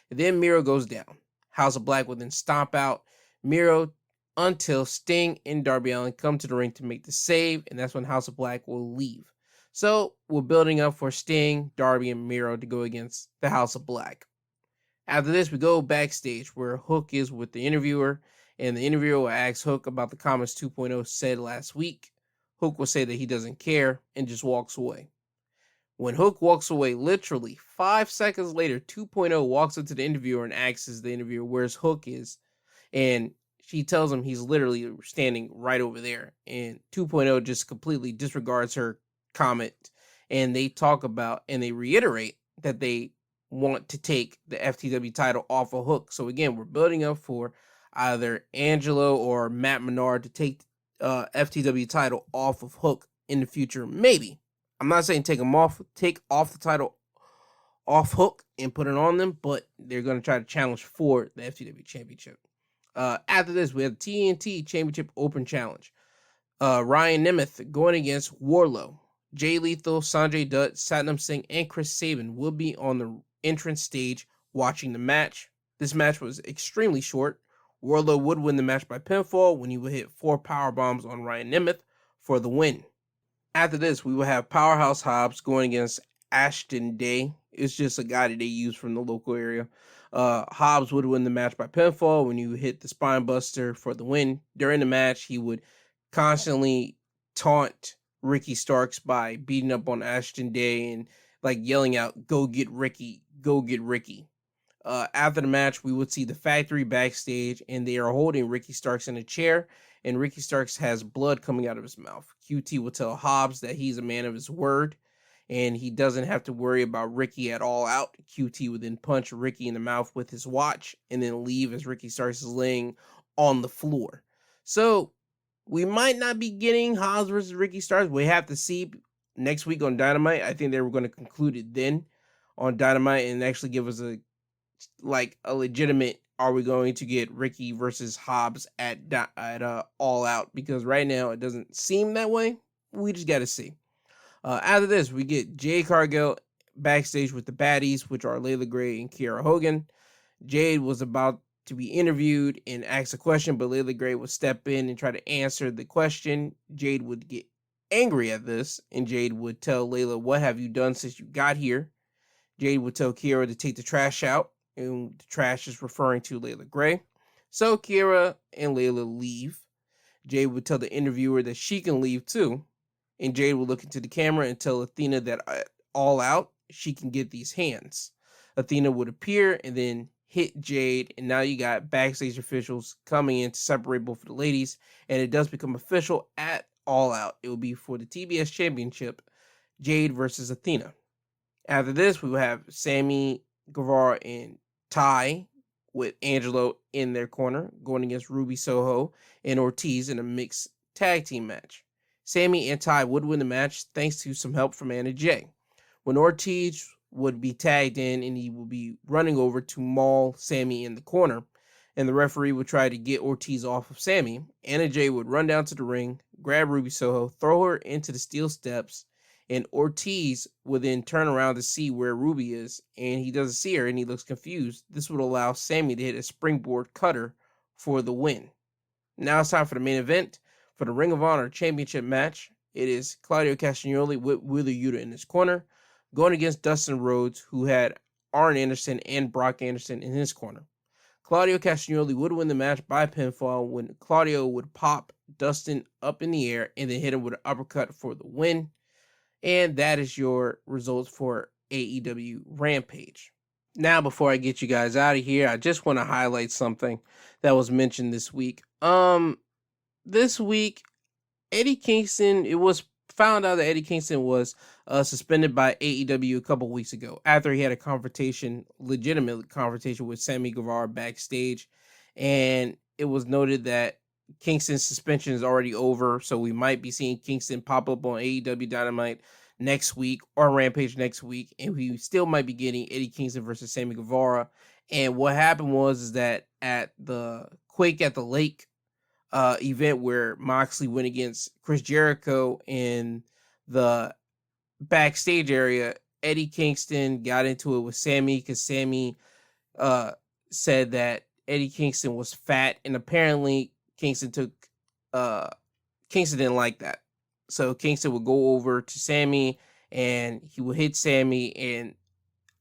And then Miro goes down. House of Black will then stomp out Miro until Sting and Darby Allin come to the ring to make the save, and that's when House of Black will leave. So we're building up for Sting, Darby, and Miro to go against the House of Black. After this, we go backstage where Hook is with the interviewer, and the interviewer will ask Hook about the comments 2.0 said last week. Hook will say that he doesn't care and just walks away. When Hook walks away, literally 5 seconds later, 2.0 walks up to the interviewer and asks the interviewer where's Hook is, and she tells him he's literally standing right over there, and 2.0 just completely disregards her comment, and they talk about and they reiterate that they want to take the FTW title off of Hook. So again, we're building up for either Angelo or Matt Menard to take FTW title off of Hook in the future. Maybe. I'm not saying take off the title off Hook and put it on them, but they're going to try to challenge for the FTW Championship. After this, we have the TNT Championship Open Challenge. Ryan Nemeth going against Wardlow. Jay Lethal, Sanjay Dutt, Satnam Singh, and Chris Sabin will be on the entrance stage watching the match. This match was extremely short. Wardlow would win the match by pinfall when he would hit 4 power bombs on Ryan Nemeth for the win. After this, we will have Powerhouse Hobbs going against Ashton Day. It's just a guy that they use from the local area. Hobbs would win the match by pinfall when you hit the spine buster for the win. During the match, he would constantly taunt Ricky Starks by beating up on Ashton Day and like yelling out, "Go get Ricky, go get Ricky." After the match, we would see the factory backstage, and they are holding Ricky Starks in a chair, and Ricky Starks has blood coming out of his mouth. QT will tell Hobbs that he's a man of his word, and he doesn't have to worry about Ricky at all out. QT would then punch Ricky in the mouth with his watch, and then leave as Ricky Starks is laying on the floor. So we might not be getting Hobbs versus Ricky Starks. We have to see next week on Dynamite. I think they were going to conclude it then on Dynamite and actually give us a legitimate, are we going to get Ricky versus Hobbs at All Out? Because right now it doesn't seem that way. We just got to see. After this, we get Jade Cargill backstage with the baddies, which are Layla Gray and Kiera Hogan. Jade was about to be interviewed and ask a question, but Layla Gray would step in and try to answer the question. Jade would get angry at this, and Jade would tell Layla, "What have you done since you got here?" Jade would tell Kiera to take the trash out, and the trash is referring to Layla Gray. So Kiera and Layla leave. Jade would tell the interviewer that she can leave too, and Jade would look into the camera and tell Athena that All Out, she can get these hands. Athena would appear and then hit Jade, and now you got backstage officials coming in to separate both of the ladies, and it does become official at All Out. It will be for the TBS Championship, Jade versus Athena. After this, we will have Sammy, Guevara, and Ty with Angelo in their corner going against Ruby Soho and Ortiz in a mixed tag team match. Sammy and Ty would win the match thanks to some help from Anna Jay. When Ortiz would be tagged in and he would be running over to maul Sammy in the corner, and the referee would try to get Ortiz off of Sammy, Anna Jay would run down to the ring, grab Ruby Soho, throw her into the steel steps, and Ortiz would then turn around to see where Ruby is, and he doesn't see her and he looks confused. This would allow Sammy to hit a springboard cutter for the win. Now it's time for the main event. For the Ring of Honor Championship match, it is Claudio Castagnoli with Wheeler Yuta in his corner, going against Dustin Rhodes, who had Arn Anderson and Brock Anderson in his corner. Claudio Castagnoli would win the match by pinfall when Claudio would pop Dustin up in the air and then hit him with an uppercut for the win. And that is your results for AEW Rampage. Now, before I get you guys out of here, I just want to highlight something that was mentioned this week. This week, Eddie Kingston, it was found out that Eddie Kingston was suspended by AEW a couple weeks ago after he had a legitimate confrontation with Sammy Guevara backstage. And it was noted that Kingston's suspension is already over, so we might be seeing Kingston pop up on AEW Dynamite next week or Rampage next week, and we still might be getting Eddie Kingston versus Sammy Guevara. And what happened was that at the Quake at the Lake event where Moxley went against Chris Jericho in the backstage area, Eddie Kingston got into it with Sammy because Sammy said that Eddie Kingston was fat, and apparently Kingston didn't like that. So Kingston would go over to Sammy and he would hit Sammy, and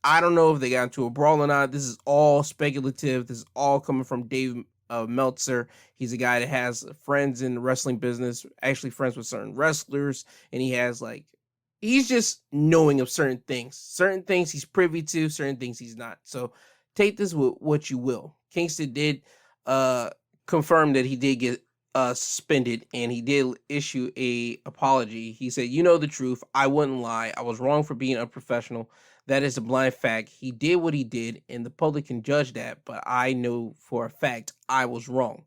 I don't know if they got into a brawl or not. This is all speculative. This is all coming from Dave Meltzer. He's a guy that has friends in the wrestling business, actually friends with certain wrestlers, and he's just knowing of certain things. Certain things he's privy to, certain things he's not. So take this with what you will. Kingston did confirm that he did get suspended, and he did issue a apology. He said, "You know the truth. I wouldn't lie. I was wrong for being unprofessional. That is a blind fact. He did what he did, and the public can judge that, but I know for a fact I was wrong."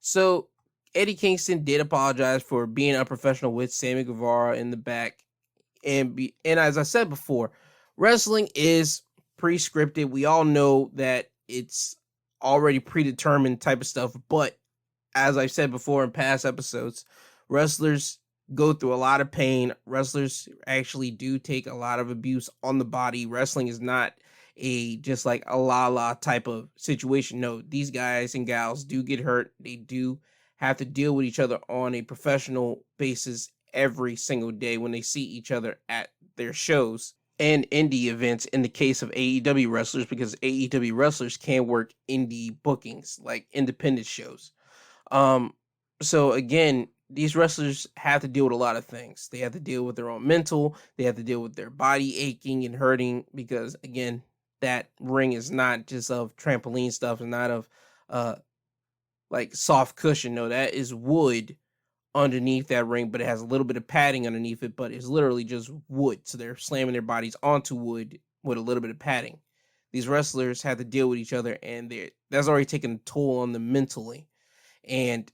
So Eddie Kingston did apologize for being unprofessional with Sammy Guevara in the back. And as I said before, wrestling is pre-scripted. We all know that it's already predetermined type of stuff, but as I've said before in past episodes, wrestlers go through a lot of pain. Wrestlers actually do take a lot of abuse on the body. Wrestling is not just like a la type of situation. No, these guys and gals do get hurt. They do have to deal with each other on a professional basis every single day when they see each other at their shows and indie events in the case of AEW wrestlers, because AEW wrestlers can work indie bookings like independent shows. So again, these wrestlers have to deal with a lot of things. They have to deal with their own mental. They have to deal with their body aching and hurting because, again, that ring is not just of trampoline stuff and not of like soft cushion. No, that is wood underneath that ring, but it has a little bit of padding underneath it, but it's literally just wood. So they're slamming their bodies onto wood with a little bit of padding. These wrestlers have to deal with each other, and that's already taken a toll on them mentally. And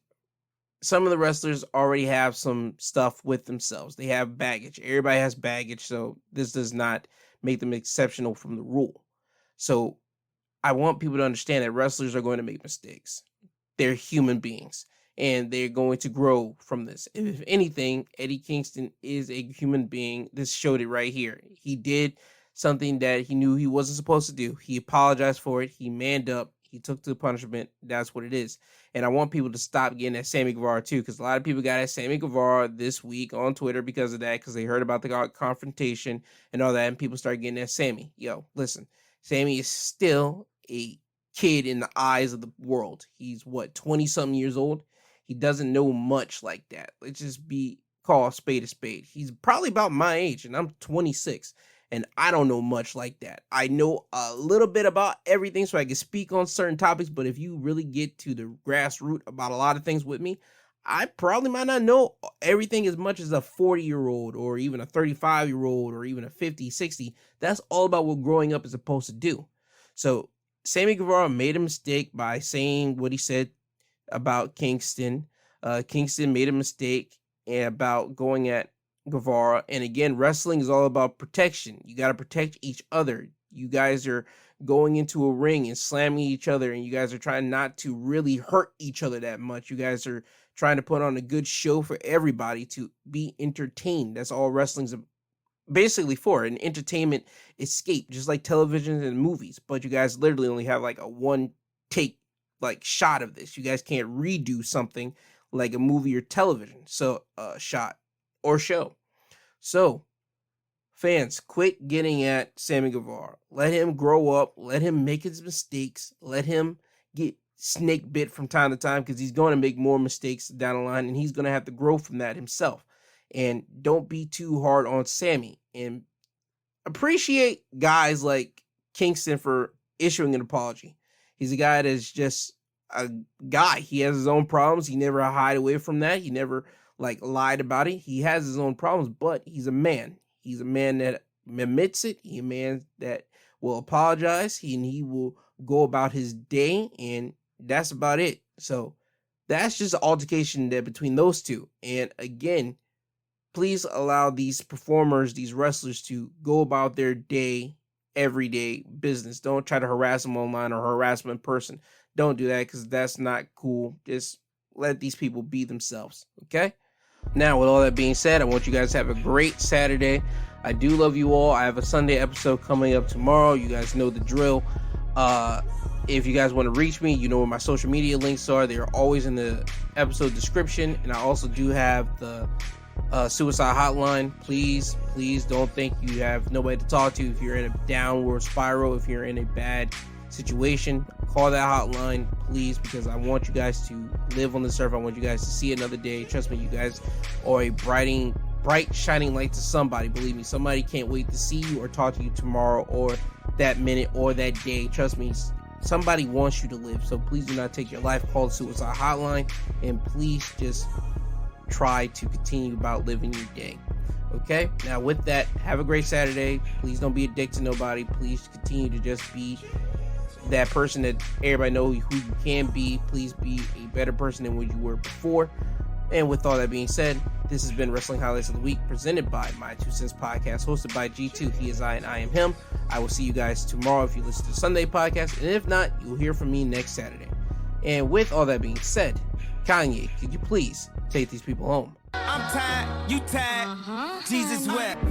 some of the wrestlers already have some stuff with themselves. They have baggage. Everybody has baggage, so this does not make them exceptional from the rule. So I want people to understand that wrestlers are going to make mistakes. They're human beings, and they're going to grow from this. If anything, Eddie Kingston is a human being. This showed it right here. He did something that he knew he wasn't supposed to do. He apologized for it. He manned up. He took the punishment. That's what it is. And I want people to stop getting at Sammy Guevara too, because a lot of people got at Sammy Guevara this week on Twitter because of that, because they heard about the confrontation and all that, and people started getting at Sammy. Yo, listen, Sammy is still a kid in the eyes of the world. He's 20-something years old. He doesn't know much like that. Let's just call a spade a spade. He's probably about my age, and I'm 26. And I don't know much like that. I know a little bit about everything so I can speak on certain topics, but if you really get to the grassroots about a lot of things with me, I probably might not know everything as much as a 40-year-old or even a 35-year-old or even a 50, 60. That's all about what growing up is supposed to do. So Sammy Guevara made a mistake by saying what he said about Kingston. Kingston made a mistake about going at Guevara, and again, wrestling is all about protection. You got to protect each other. You guys are going into a ring and slamming each other, and you guys are trying not to really hurt each other that much. You guys are trying to put on a good show for everybody to be entertained. That's all wrestling's basically for, an entertainment escape, just like television and movies. But you guys literally only have like a one take like shot of this. You guys can't redo something like a movie or television shot or show. So, fans, quit getting at Sammy Guevara. Let him grow up. Let him make his mistakes. Let him get snake bit from time to time, because he's going to make more mistakes down the line, and he's going to have to grow from that himself. And don't be too hard on Sammy. And appreciate guys like Kingston for issuing an apology. He's a guy that's just a guy. He has his own problems. He never hide away from that. He never lied about it. He has his own problems, but he's a man. He's a man that admits it. He's a man that will apologize. He will go about his day, and that's about it. So that's just an altercation there between those two. And again, please allow these performers, these wrestlers, to go about their day, everyday business. Don't try to harass them online or harass them in person. Don't do that, because that's not cool. Just let these people be themselves, okay? Now, with all that being said, I want you guys to have a great Saturday. I do love you all. I have a Sunday episode coming up tomorrow. You guys know the drill. If you guys want to reach me, you know where my social media links are. They are always in the episode description. And I also do have the suicide hotline. Please don't think you have nobody to talk to if you're in a downward spiral, if you're in a bad situation. Call that hotline, please, because I want you guys to live on this earth. I want you guys to see another day. Trust me, you guys are a bright shining light to somebody. Believe me, somebody can't wait to see you or talk to you tomorrow or that minute or that day. Trust me, somebody wants you to live. So please do not take your life. Call the suicide hotline, and please just try to continue about living your day. Okay, now with that, have a great Saturday. Please don't be a dick to nobody. Please continue to just be that person that everybody knows who you can be. Please be a better person than what you were before. And with all that being said, this has been Wrestling Highlights of the Week, presented by My Two Cents Podcast, hosted by G2. He is I and I am him. I will see you guys tomorrow if you listen to the Sunday podcast, and if not, you'll hear from me next Saturday. And with all that being said, Kanye, could you please take these people home? I'm tired, you tired, Jesus wept.